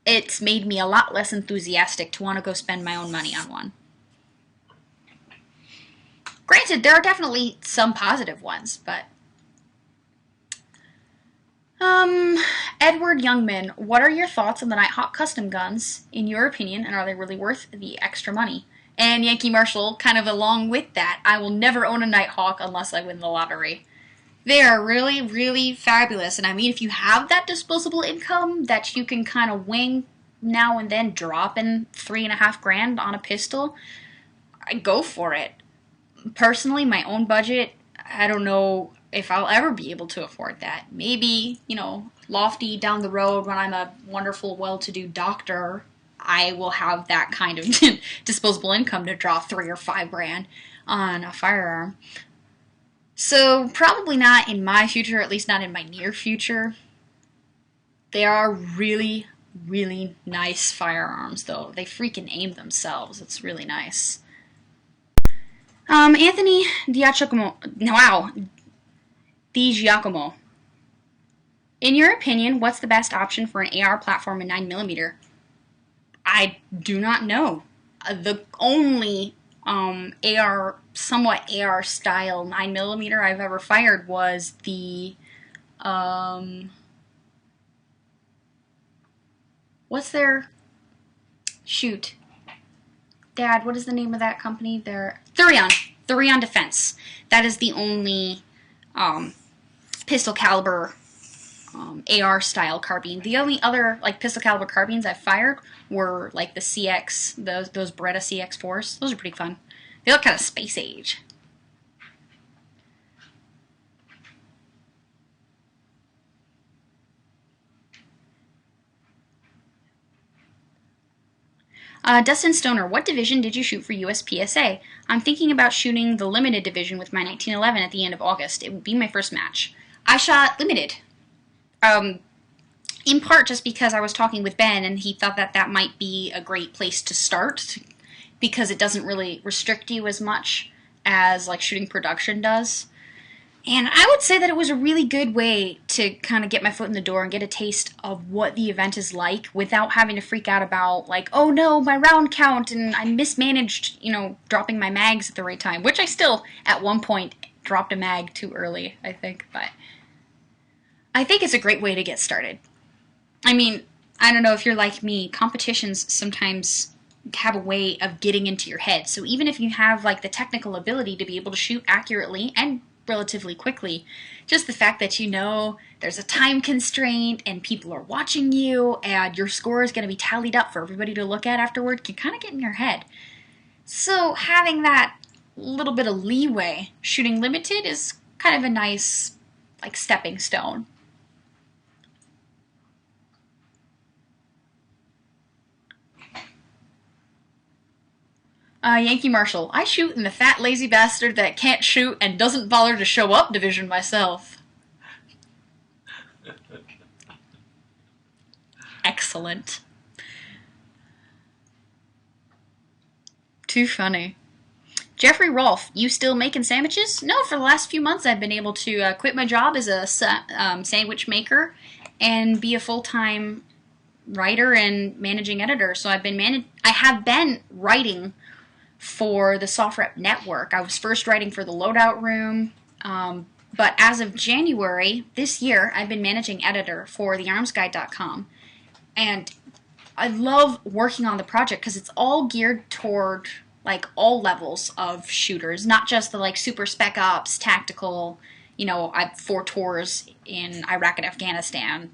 It's made me a lot less enthusiastic to want to go spend my own money on one. Granted, there are definitely some positive ones, but Edward Youngman, what are your thoughts on the Nighthawk Custom guns, in your opinion, and are they really worth the extra money? And Yankee Marshall, kind of along with that, I will never own a Nighthawk unless I win the lottery. They are really, really fabulous, and I mean, if you have that disposable income that you can kind of wing now and then, dropping $3,500 on a pistol, go for it. Personally, my own budget, I don't know if I'll ever be able to afford that. Maybe, you know, lofty down the road when I'm a wonderful, well-to-do doctor, I will have that kind of disposable income to draw $3,000 or $5,000 on a firearm. So probably not in my future, at least not in my near future. They are really, really nice firearms, though. They freaking aim themselves. It's really nice. Anthony Diacomo, DiGiacomo. In your opinion, what's the best option for an AR platform in 9mm? I do not know. The only somewhat AR style 9mm I've ever fired was the what's their, shoot, Dad, what is the name of that company? Thurion Defense. That is the only pistol caliber AR style carbine. The only other like pistol caliber carbines I've fired were like the CX, those Beretta CX4s. Those are pretty fun. They look kind of space age. Dustin Stoner, what division did you shoot for USPSA? I'm thinking about shooting the limited division with my 1911 at the end of August. It would be my first match. I shot limited. In part just because I was talking with Ben and he thought that that might be a great place to start because it doesn't really restrict you as much as like shooting production does. And I would say that it was a really good way to kind of get my foot in the door and get a taste of what the event is like without having to freak out about, like, oh no, my round count, and I mismanaged, you know, dropping my mags at the right time, which I still, at one point, dropped a mag too early, I think, but I think it's a great way to get started. I mean, I don't know if you're like me, competitions sometimes have a way of getting into your head, so even if you have, like, the technical ability to be able to shoot accurately and relatively quickly, just the fact that you know there's a time constraint and people are watching you and your score is going to be tallied up for everybody to look at afterward can kind of get in your head. So having that little bit of leeway shooting limited is kind of a nice, like, stepping stone. Yankee Marshall, I shoot in the fat lazy bastard that can't shoot and doesn't bother to show up division myself. Excellent. Too funny. Jeffrey Rolfe, you still making sandwiches? No, for the last few months I've been able to quit my job as a sandwich maker and be a full-time writer and managing editor. So I have been writing for the SoftRep network. I was first writing for the Loadout Room, but as of January this year, I've been managing editor for thearmsguide.com. And I love working on the project because it's all geared toward like all levels of shooters, not just the like super spec ops, tactical, you know, I have 4 tours in Iraq and Afghanistan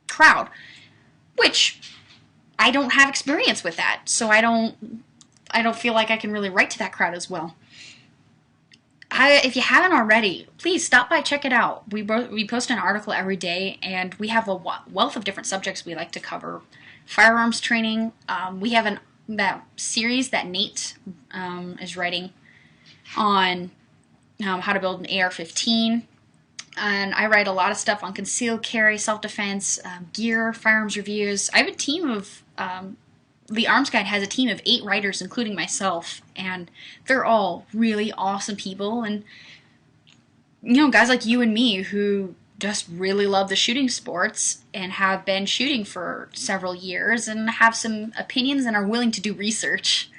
crowd, which I don't have experience with that, so I don't feel like I can really write to that crowd as well. if you haven't already, please stop by, check it out. We post an article every day, and we have a wealth of different subjects we like to cover. Firearms training. We have that series that Nate is writing on how to build an AR-15. And I write a lot of stuff on concealed carry, self-defense, gear, firearms reviews. I have a team of, the Arms Guide has a team of 8 writers, including myself, and they're all really awesome people. And, you know, guys like you and me who just really love the shooting sports and have been shooting for several years and have some opinions and are willing to do research.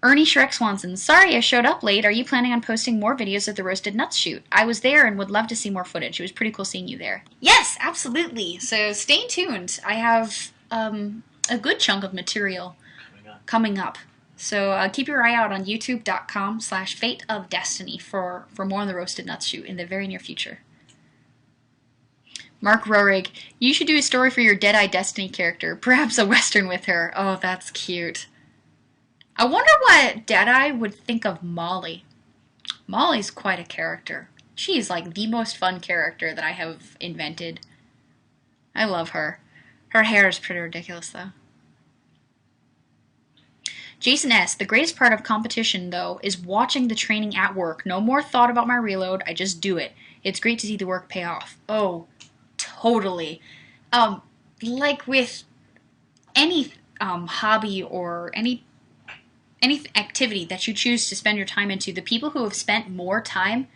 Ernie Shrek Swanson, sorry I showed up late. Are you planning on posting more videos of the Roasted Nuts shoot? I was there and would love to see more footage. It was pretty cool seeing you there. Yes, absolutely. So stay tuned. I have a good chunk of material coming up. So keep your eye out on youtube.com/FateofDestinee for more on the Roasted Nuts shoot in the very near future. Mark Rorig, you should do a story for your Deadeye Destiny character. Perhaps a Western with her. Oh, that's cute. I wonder what Deadeye would think of Molly. Molly's quite a character. She's like the most fun character that I have invented. I love her. Her hair is pretty ridiculous, though. Jason S., the greatest part of competition, though, is watching the training at work. No more thought about my reload, I just do it. It's great to see the work pay off. Oh, totally. Like with any hobby or any activity that you choose to spend your time into, the people who have spent more time,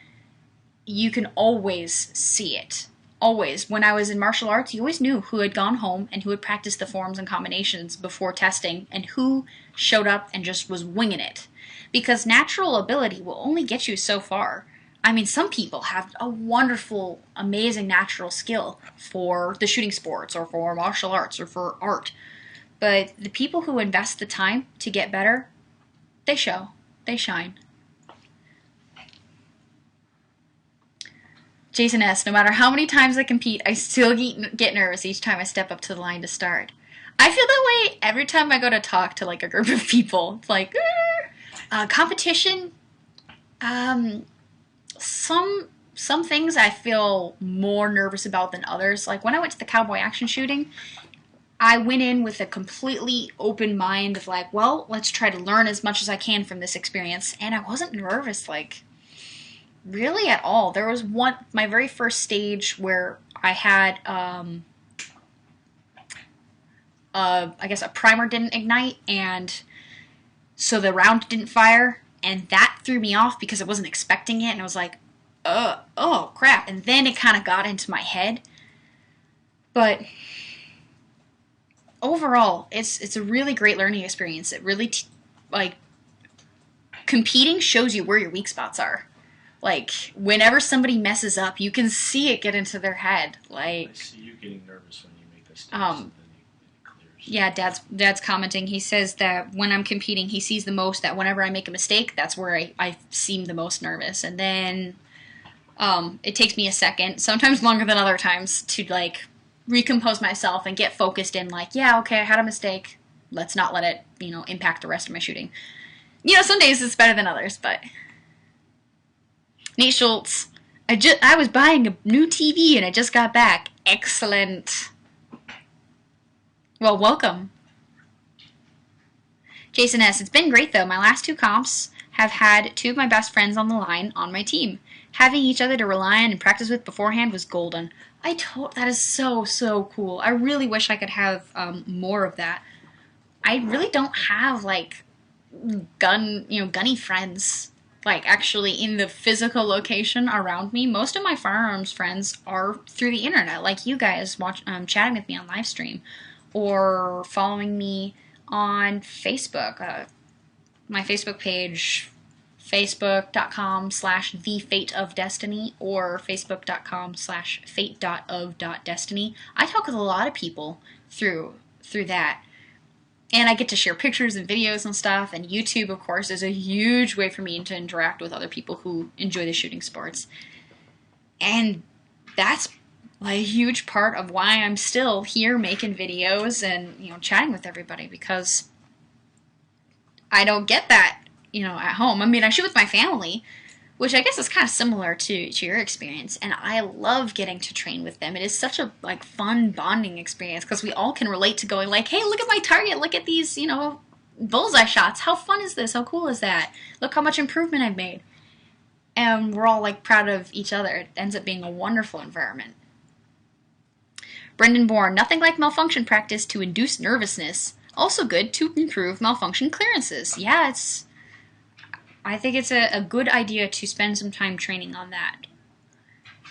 you can always see it. Always. When I was in martial arts, you always knew who had gone home and who had practiced the forms and combinations before testing and who showed up and just was winging it. Because natural ability will only get you so far. I mean, some people have a wonderful, amazing natural skill for the shooting sports or for martial arts or for art. But the people who invest the time to get better, they show. They shine. Jason S., no matter how many times I compete, I still get nervous each time I step up to the line to start. I feel that way every time I go to talk to like a group of people. It's like, competition, some things I feel more nervous about than others. Like when I went to the Cowboy action shooting, I went in with a completely open mind of like, well, let's try to learn as much as I can from this experience. And I wasn't nervous, like, really at all. There was my very first stage where I had, I guess a primer didn't ignite, and so the round didn't fire, and that threw me off because I wasn't expecting it, and I was like, oh crap, and then it kind of got into my head. But overall, it's a really great learning experience. It really, like, competing shows you where your weak spots are. Like, whenever somebody messes up, you can see it get into their head. Like, I see you getting nervous when you make this stuff, and then it clears. Yeah, Dad's commenting. He says that when I'm competing, he sees the most, that whenever I make a mistake, that's where I seem the most nervous. And then it takes me a second, sometimes longer than other times, to, like, recompose myself and get focused in, like, yeah, okay, I had a mistake. Let's not let it, impact the rest of my shooting. Some days it's better than others, but... Nate Schultz, I was buying a new TV and I just got back. Excellent. Well, welcome. Jason S., it's been great though. My last 2 comps have had 2 of my best friends on the line on my team. Having each other to rely on and practice with beforehand was golden. That is so, so cool. I really wish I could have more of that. I really don't have, like, gunny friends. Like, actually in the physical location around me. Most of my firearms friends are through the internet, like you guys chatting with me on LiveStream, or following me on Facebook. My Facebook page, facebook.com/thefateofdestinee or facebook.com/fate.of.destiny. I talk with a lot of people through that. And I get to share pictures and videos and stuff, and YouTube, of course, is a huge way for me to interact with other people who enjoy the shooting sports. And that's a huge part of why I'm still here making videos and, chatting with everybody, because I don't get that at home. I mean, I shoot with my family, which I guess is kind of similar to your experience, and I love getting to train with them. It is such a fun bonding experience because we all can relate to going hey, look at my target, look at these, bullseye shots. How fun is this? How cool is that? Look how much improvement I've made. And we're all proud of each other. It ends up being a wonderful environment. Brendan Bourne, nothing like malfunction practice to induce nervousness. Also good to improve malfunction clearances. Yeah, I think it's a good idea to spend some time training on that.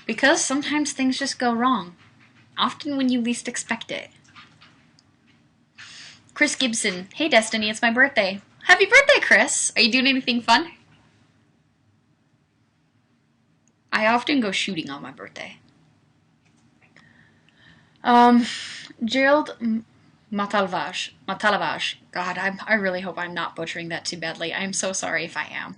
Because sometimes things just go wrong. Often when you least expect it. Chris Gibson, hey Destinee, it's my birthday. Happy birthday, Chris! Are you doing anything fun? I often go shooting on my birthday. Gerald Matalavage. God, I really hope I'm not butchering that too badly. I am so sorry if I am.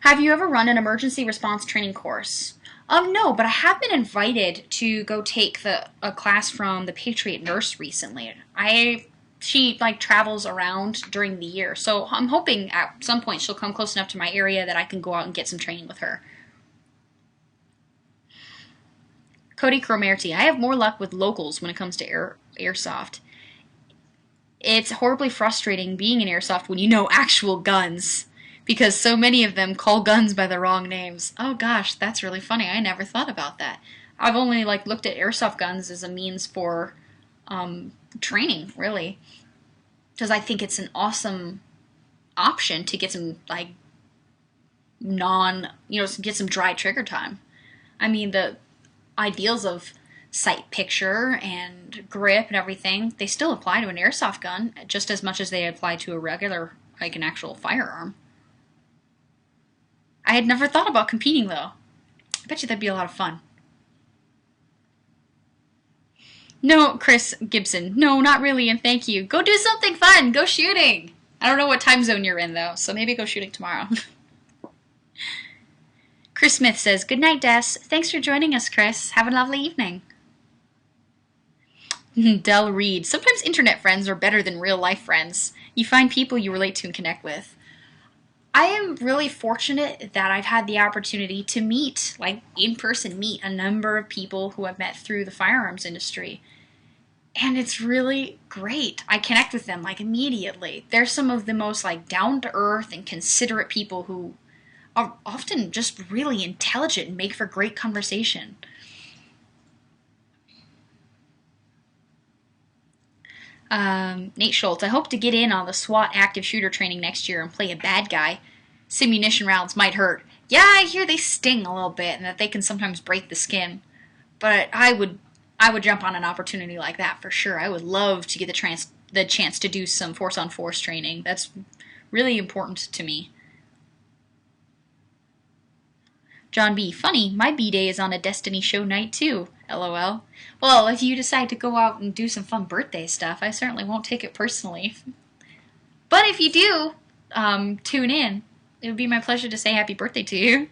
Have you ever run an emergency response training course? No, but I have been invited to go take a class from the Patriot Nurse recently. She travels around during the year, so I'm hoping at some point she'll come close enough to my area that I can go out and get some training with her. Cody Cromarty, I have more luck with locals when it comes to airsoft. It's horribly frustrating being in airsoft when you know actual guns, because so many of them call guns by the wrong names. Oh gosh, that's really funny. I never thought about that. I've only looked at airsoft guns as a means for training, really, because I think it's an awesome option to get some get some dry trigger time. I mean, the ideals of sight picture and grip and everything, they still apply to an airsoft gun just as much as they apply to a regular, an actual firearm. I had never thought about competing, though. I bet you that'd be a lot of fun. No, Chris Gibson, no, not really, and thank you. Go do something fun. Go shooting. I don't know what time zone you're in, though, so maybe go shooting tomorrow. Chris Smith says, good night, Des. Thanks for joining us, Chris. Have a lovely evening. Del Reed, sometimes internet friends are better than real-life friends. You find people you relate to and connect with. I am really fortunate that I've had the opportunity to meet, in-person meet, a number of people who I've met through the firearms industry. And it's really great. I connect with them, immediately. They're some of the most, down-to-earth and considerate people who are often just really intelligent and make for great conversation. Nate Schultz, I hope to get in on the SWAT active shooter training next year and play a bad guy. Simunition rounds might hurt. Yeah, I hear they sting a little bit and that they can sometimes break the skin. But I would jump on an opportunity like that for sure. I would love to get the chance to do some force-on-force training. That's really important to me. John B. Funny, my B-Day is on a Destinee show night too. LOL. Well, if you decide to go out and do some fun birthday stuff, I certainly won't take it personally. But if you do tune in, it would be my pleasure to say happy birthday to you.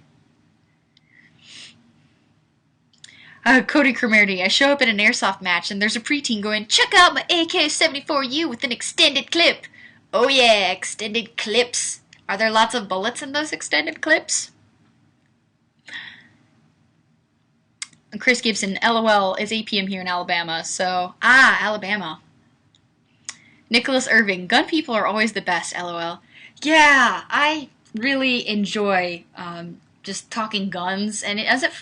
Cody Cromarty, I show up at an airsoft match and there's a preteen going, check out my AK-74U with an extended clip. Oh yeah, extended clips. Are there lots of bullets in those extended clips? Chris Gibson, LOL, it's 8 p.m. here in Alabama, so, Alabama. Nicholas Irving, gun people are always the best, LOL. Yeah, I really enjoy just talking guns, and as it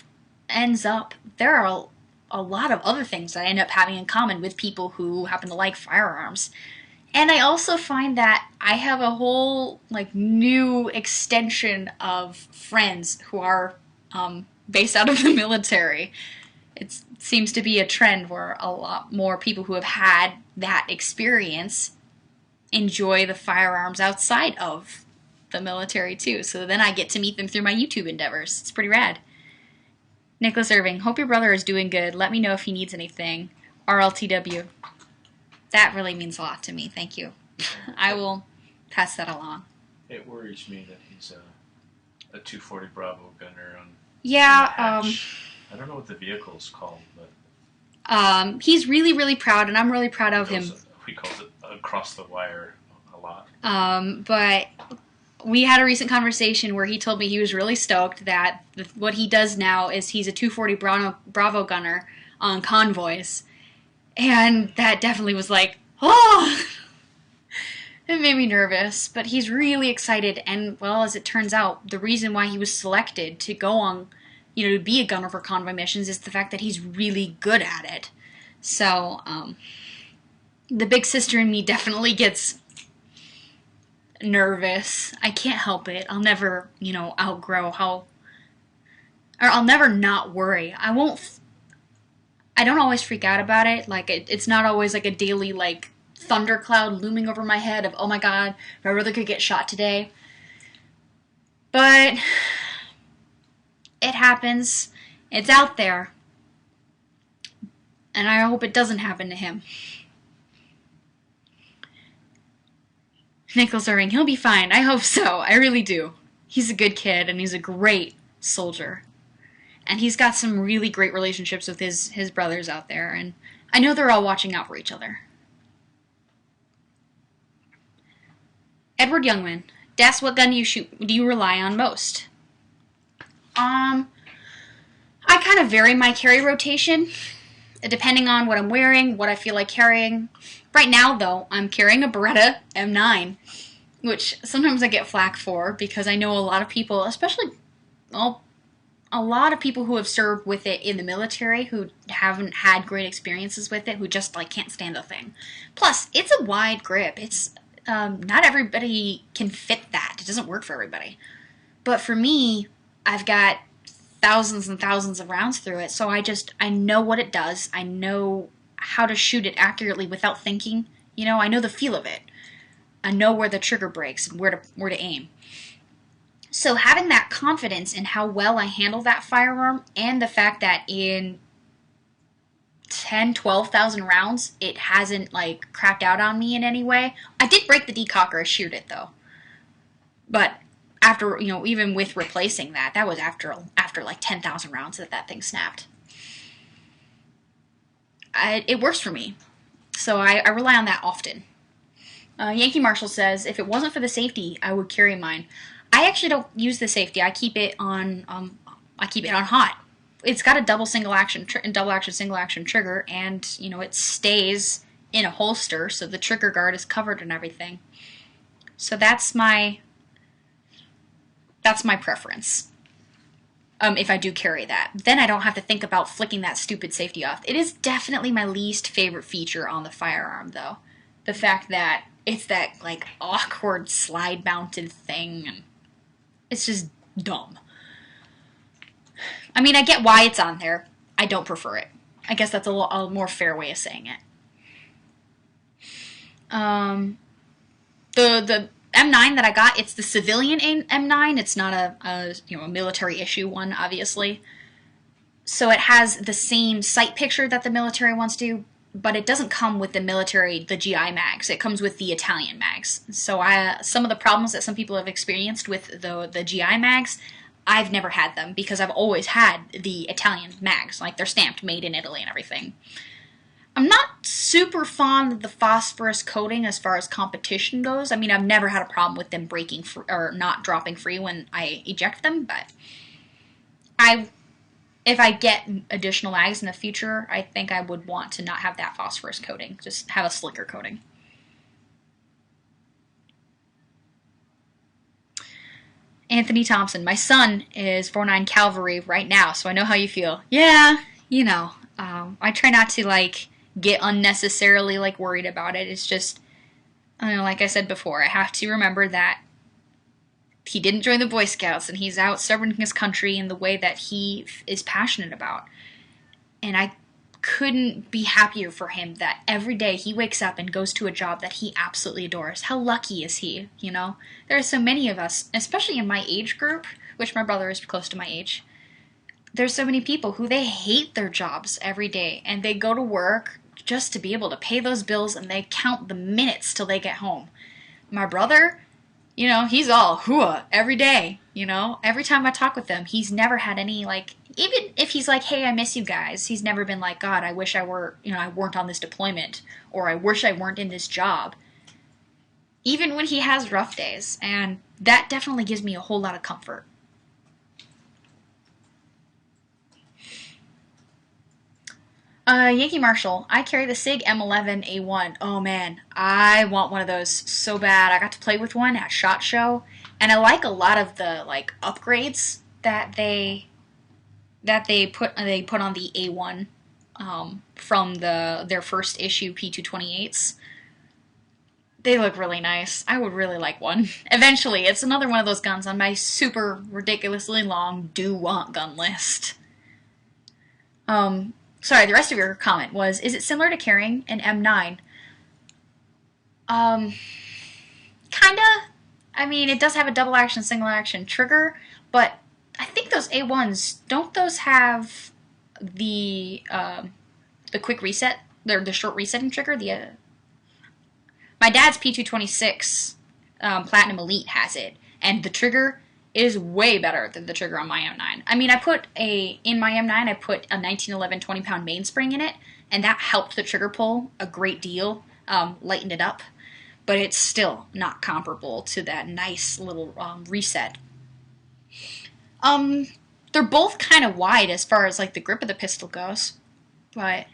ends up, there are a lot of other things that I end up having in common with people who happen to like firearms. And I also find that I have a whole, new extension of friends who are, based out of the military. It seems to be a trend where a lot more people who have had that experience enjoy the firearms outside of the military too. So then I get to meet them through my YouTube endeavors. It's pretty rad. Nicholas Irving, hope your brother is doing good. Let me know if he needs anything. RLTW. That really means a lot to me. Thank you. I will pass that along. It worries me that he's a 240 Bravo gunner on. Yeah, I don't know what the vehicle is called, but he's really, really proud, and I'm really proud of him. He calls it across the wire a lot. But we had a recent conversation where he told me he was really stoked that what he does now is he's a 240 Bravo gunner on convoys. And that definitely was like, oh! It made me nervous, but he's really excited. And, well, as it turns out, the reason why he was selected to go on, to be a gunner for convoy missions is the fact that he's really good at it. So, the big sister in me definitely gets nervous. I can't help it. I'll never, outgrow I'll never not worry. I don't always freak out about it. Like, it's not always like a daily, like, thundercloud looming over my head of, oh my god, my brother could get shot today. But it happens. It's out there. And I hope it doesn't happen to him. Nichols Irving, he'll be fine. I hope so. I really do. He's a good kid, and he's a great soldier. And he's got some really great relationships with his brothers out there, and I know they're all watching out for each other. Edward Youngman, Des, what gun do you rely on most? I kind of vary my carry rotation, depending on what I'm wearing, what I feel like carrying. Right now, though, I'm carrying a Beretta M9, which sometimes I get flack for because I know a lot of people, especially, a lot of people who have served with it in the military who haven't had great experiences with it, who just, like, can't stand the thing. Plus, it's a wide grip. It's, not everybody can fit that. It doesn't work for everybody. But for me, I've got thousands and thousands of rounds through it, so I know what it does. I know how to shoot it accurately without thinking. I know the feel of it. I know where the trigger breaks and where to aim. So having that confidence in how well I handle that firearm, and the fact that in 12,000 rounds, it hasn't, like, cracked out on me in any way. I did break the decocker, I sheared it, though. But after, even with replacing that was after like 10,000 rounds that thing snapped. It works for me. So I rely on that often. Yankee Marshall says, if it wasn't for the safety, I would carry mine. I actually don't use the safety. I keep it on hot. It's got a double action single action trigger, and it stays in a holster, so the trigger guard is covered and everything. So that's my preference. If I do carry that, then I don't have to think about flicking that stupid safety off. It is definitely my least favorite feature on the firearm, though. The fact that it's that, like, awkward slide mounted thing, and it's just dumb. I mean, I get why it's on there. I don't prefer it. I guess that's a more fair way of saying it. The M9 that I got, it's the civilian M9. It's not a military issue one, obviously. So it has the same sight picture that the military ones do, but it doesn't come with the GI mags. It comes with the Italian mags. So some of the problems that some people have experienced with the GI mags, I've never had them because I've always had the Italian mags. Like, they're stamped, made in Italy and everything. I'm not super fond of the phosphorus coating as far as competition goes. I mean, I've never had a problem with them breaking or not dropping free when I eject them, but if I get additional mags in the future, I think I would want to not have that phosphorus coating. Just have a slicker coating. Anthony Thompson, my son is 4.9 Cavalry right now, so I know how you feel. Yeah, I try not to, like, get unnecessarily, like, worried about it. It's just, like I said before, I have to remember that he didn't join the Boy Scouts, and he's out serving his country in the way that he is passionate about. And I couldn't be happier for him that every day he wakes up and goes to a job that he absolutely adores. How lucky is he, There are so many of us, especially in my age group, which my brother is close to my age. There's so many people who they hate their jobs every day, and they go to work just to be able to pay those bills, and they count the minutes till they get home. My brother, he's all hooah every day, Every time I talk with him, he's never had any, like, even if he's like, hey, I miss you guys, he's never been like, God, I wish I were, I weren't on this deployment, or I wish I weren't in this job. even when he has rough days, and that definitely gives me a whole lot of comfort. Yankee Marshall, I carry the Sig M11 A1. Oh man, I want one of those so bad. I got to play with one at SHOT Show, and I like a lot of the like upgrades that they put on the A1 from their first issue P228s. They look really nice. I would really like one. Eventually, it's another one of those guns on my super ridiculously long do-want gun list. Sorry, the rest of your comment was, is it similar to carrying an M9? Kinda. I mean, it does have a double action, single action trigger, but I think those A1s, don't those have the quick reset, the short resetting trigger? My dad's P226 Platinum Elite has it, and the trigger is way better than the trigger on my M9. I mean, in my M9, I put a 1911 20-pound mainspring in it, and that helped the trigger pull a great deal, lightened it up, but it's still not comparable to that nice little reset. They're both kind of wide as far as like the grip of the pistol goes, but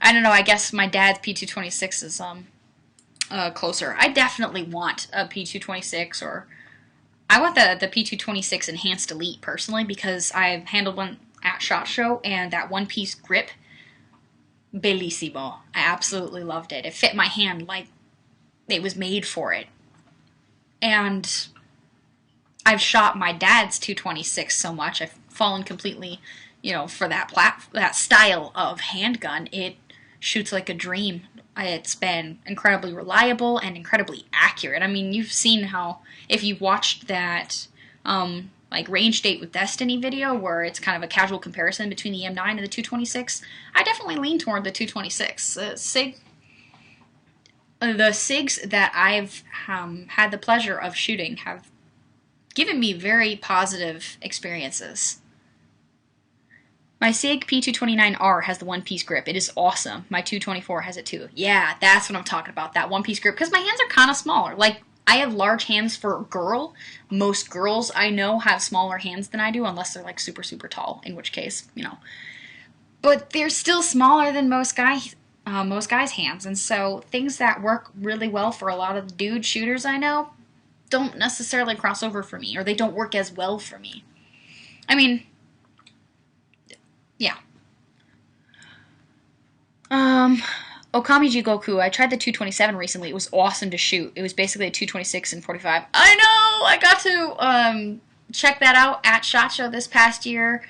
I don't know, I guess my dad's P226 is closer. I definitely want a P226, or I want the P226 Enhanced Elite personally, because I've handled one at SHOT Show, and that one-piece grip, bellissimo. I absolutely loved it. It fit my hand like it was made for it. And I've shot my dad's 226 so much, I've fallen completely, for that style of handgun. It shoots like a dream. It's been incredibly reliable and incredibly accurate. I mean, you've seen how, if you've watched that like Range Date with Destiny video where it's kind of a casual comparison between the M9 and the 226, I definitely lean toward the 226. The SIGs that I've had the pleasure of shooting have given me very positive experiences. My Sig P229R has the one-piece grip. It is awesome. My 224 has it too. Yeah, that's what I'm talking about, that one-piece grip, because my hands are kind of smaller. Like, I have large hands for a girl. Most girls I know have smaller hands than I do, unless they're like super, super tall, in which case, But they're still smaller than most guys' hands, and so things that work really well for a lot of the dude shooters I know don't necessarily cross over for me, or they don't work as well for me. I mean, yeah. Okami Jigoku, I tried the 227 recently. It was awesome to shoot. It was basically a 226 and 45. I know! I got to check that out at SHOT Show this past year.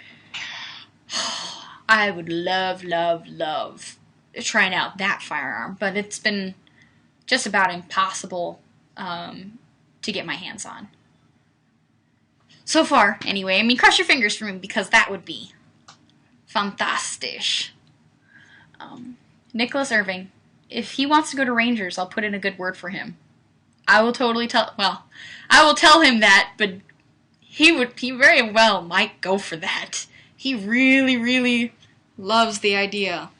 I would love, love, love trying out that firearm, but it's been just about impossible to get my hands on. So far, anyway. I mean, cross your fingers for me, because that would be fantastic. Nicholas Irving, if he wants to go to Rangers, I'll put in a good word for him. I will totally I will tell him that, but he very well might go for that. He really, really loves the idea.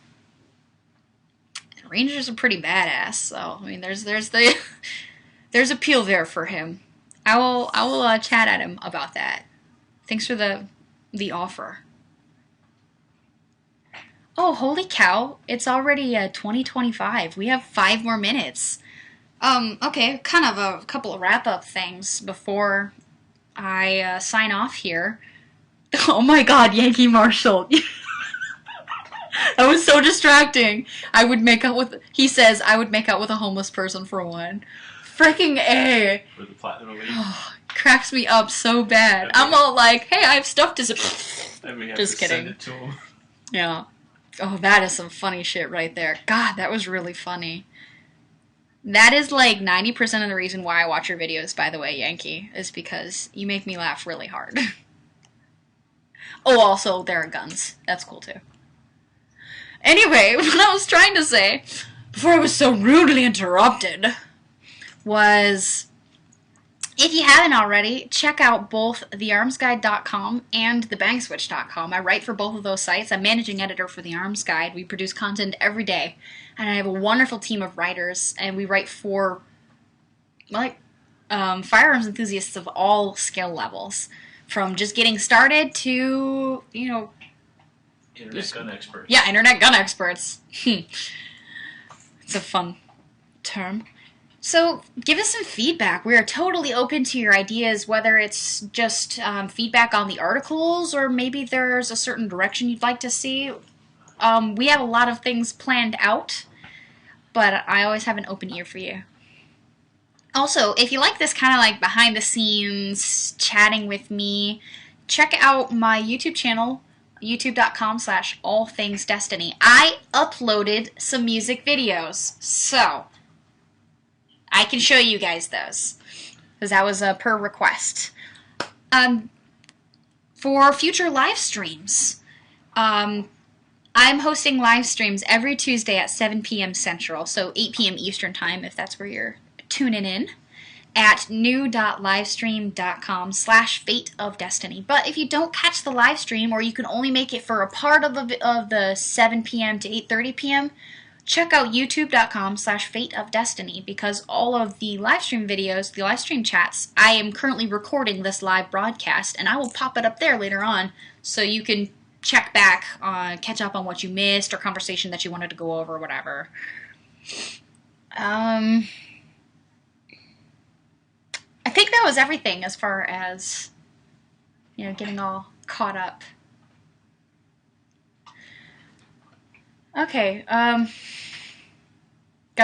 And Rangers are pretty badass, so I mean, there's appeal there for him. I will chat at him about that. Thanks for the offer. Oh, holy cow, it's already 2025. We have 5 more minutes. Okay, kind of a couple of wrap-up things before I sign off here. Oh my god, Yankee Marshall. That was so distracting. He says, I would make out with a homeless person for one. Freaking A. For the Platinum Elite. Oh, cracks me up so bad. I'm all like, hey, I have stuff to... Just kidding. Send it to him. Yeah. Oh, that is some funny shit right there. God, that was really funny. That is like 90% of the reason why I watch your videos, by the way, Yankee, is because you make me laugh really hard. Oh, also, there are guns. That's cool, too. Anyway, what I was trying to say, before I was so rudely interrupted, was If you haven't already, check out both thearmsguide.com and thebangswitch.com. I write for both of those sites. I'm managing editor for The Arms Guide. We produce content every day, and I have a wonderful team of writers, and we write for firearms enthusiasts of all skill levels, from just getting started to, Internet gun experts. Yeah, internet gun experts. It's a fun term. So give us some feedback. We are totally open to your ideas, whether it's just feedback on the articles or maybe there's a certain direction you'd like to see. We have a lot of things planned out, but I always have an open ear for you. Also, if you like this kind of like behind the scenes chatting with me, check out my YouTube channel, youtube.com/allthingsdestiny. I uploaded some music videos, so I can show you guys those, because that was per request. For future live streams, I'm hosting live streams every Tuesday at 7 p.m. Central, so 8 p.m. Eastern Time, if that's where you're tuning in, at new.livestream.com/FateofDestinee. But if you don't catch the live stream, or you can only make it for a part of the 7 p.m. to 8:30 p.m., check out youtube.com/FateofDestinee, because all of the live stream videos, the live stream chats, I am currently recording this live broadcast, and I will pop it up there later on, so you can check back, catch up on what you missed, or conversation that you wanted to go over, or whatever. I think that was everything as far as, getting all caught up. Okay, Gun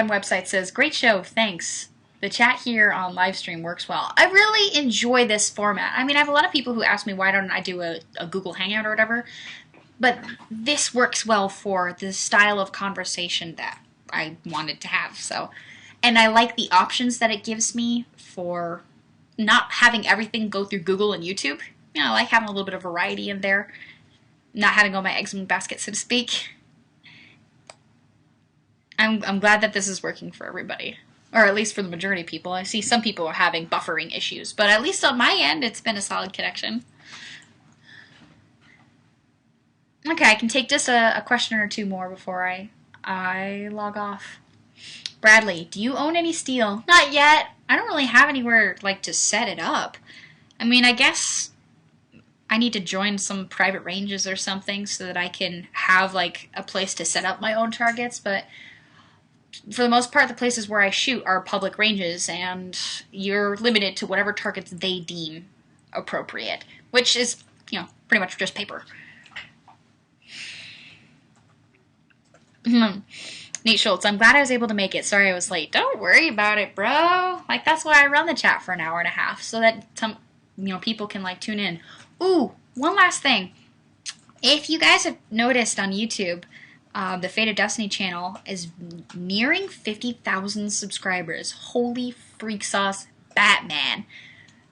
Website says, great show, thanks. The chat here on Livestream works well. I really enjoy this format. I mean, I have a lot of people who ask me why don't I do a Google Hangout or whatever, but this works well for the style of conversation that I wanted to have. So, and I like the options that it gives me for not having everything go through Google and YouTube. I like having a little bit of variety in there, not having all my eggs in one basket, so to speak. I'm glad that this is working for everybody, or at least for the majority of people. I see some people are having buffering issues, but at least on my end, it's been a solid connection. Okay, I can take just a question or two more before I log off. Bradley, do you own any steel? Not yet. I don't really have anywhere to set it up. I mean, I guess I need to join some private ranges or something so that I can have a place to set up my own targets, but for the most part, the places where I shoot are public ranges, and you're limited to whatever targets they deem appropriate, which is, pretty much just paper. Nate Schultz, I'm glad I was able to make it. Sorry I was late. Don't worry about it, bro. That's why I run the chat for an hour and a half, so that some, people can tune in. Ooh, one last thing. If you guys have noticed on YouTube, the Fate of Destiny channel is nearing 50,000 subscribers. Holy freak sauce, Batman.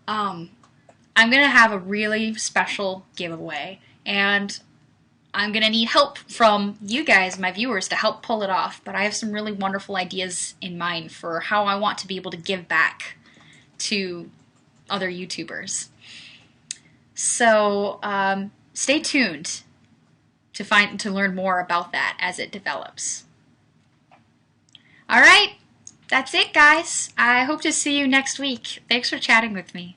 I'm going to have a really special giveaway, and I'm going to need help from you guys, my viewers, to help pull it off. But I have some really wonderful ideas in mind for how I want to be able to give back to other YouTubers. So stay tuned to learn more about that as it develops. All right, that's it, guys. I hope to see you next week. Thanks for chatting with me.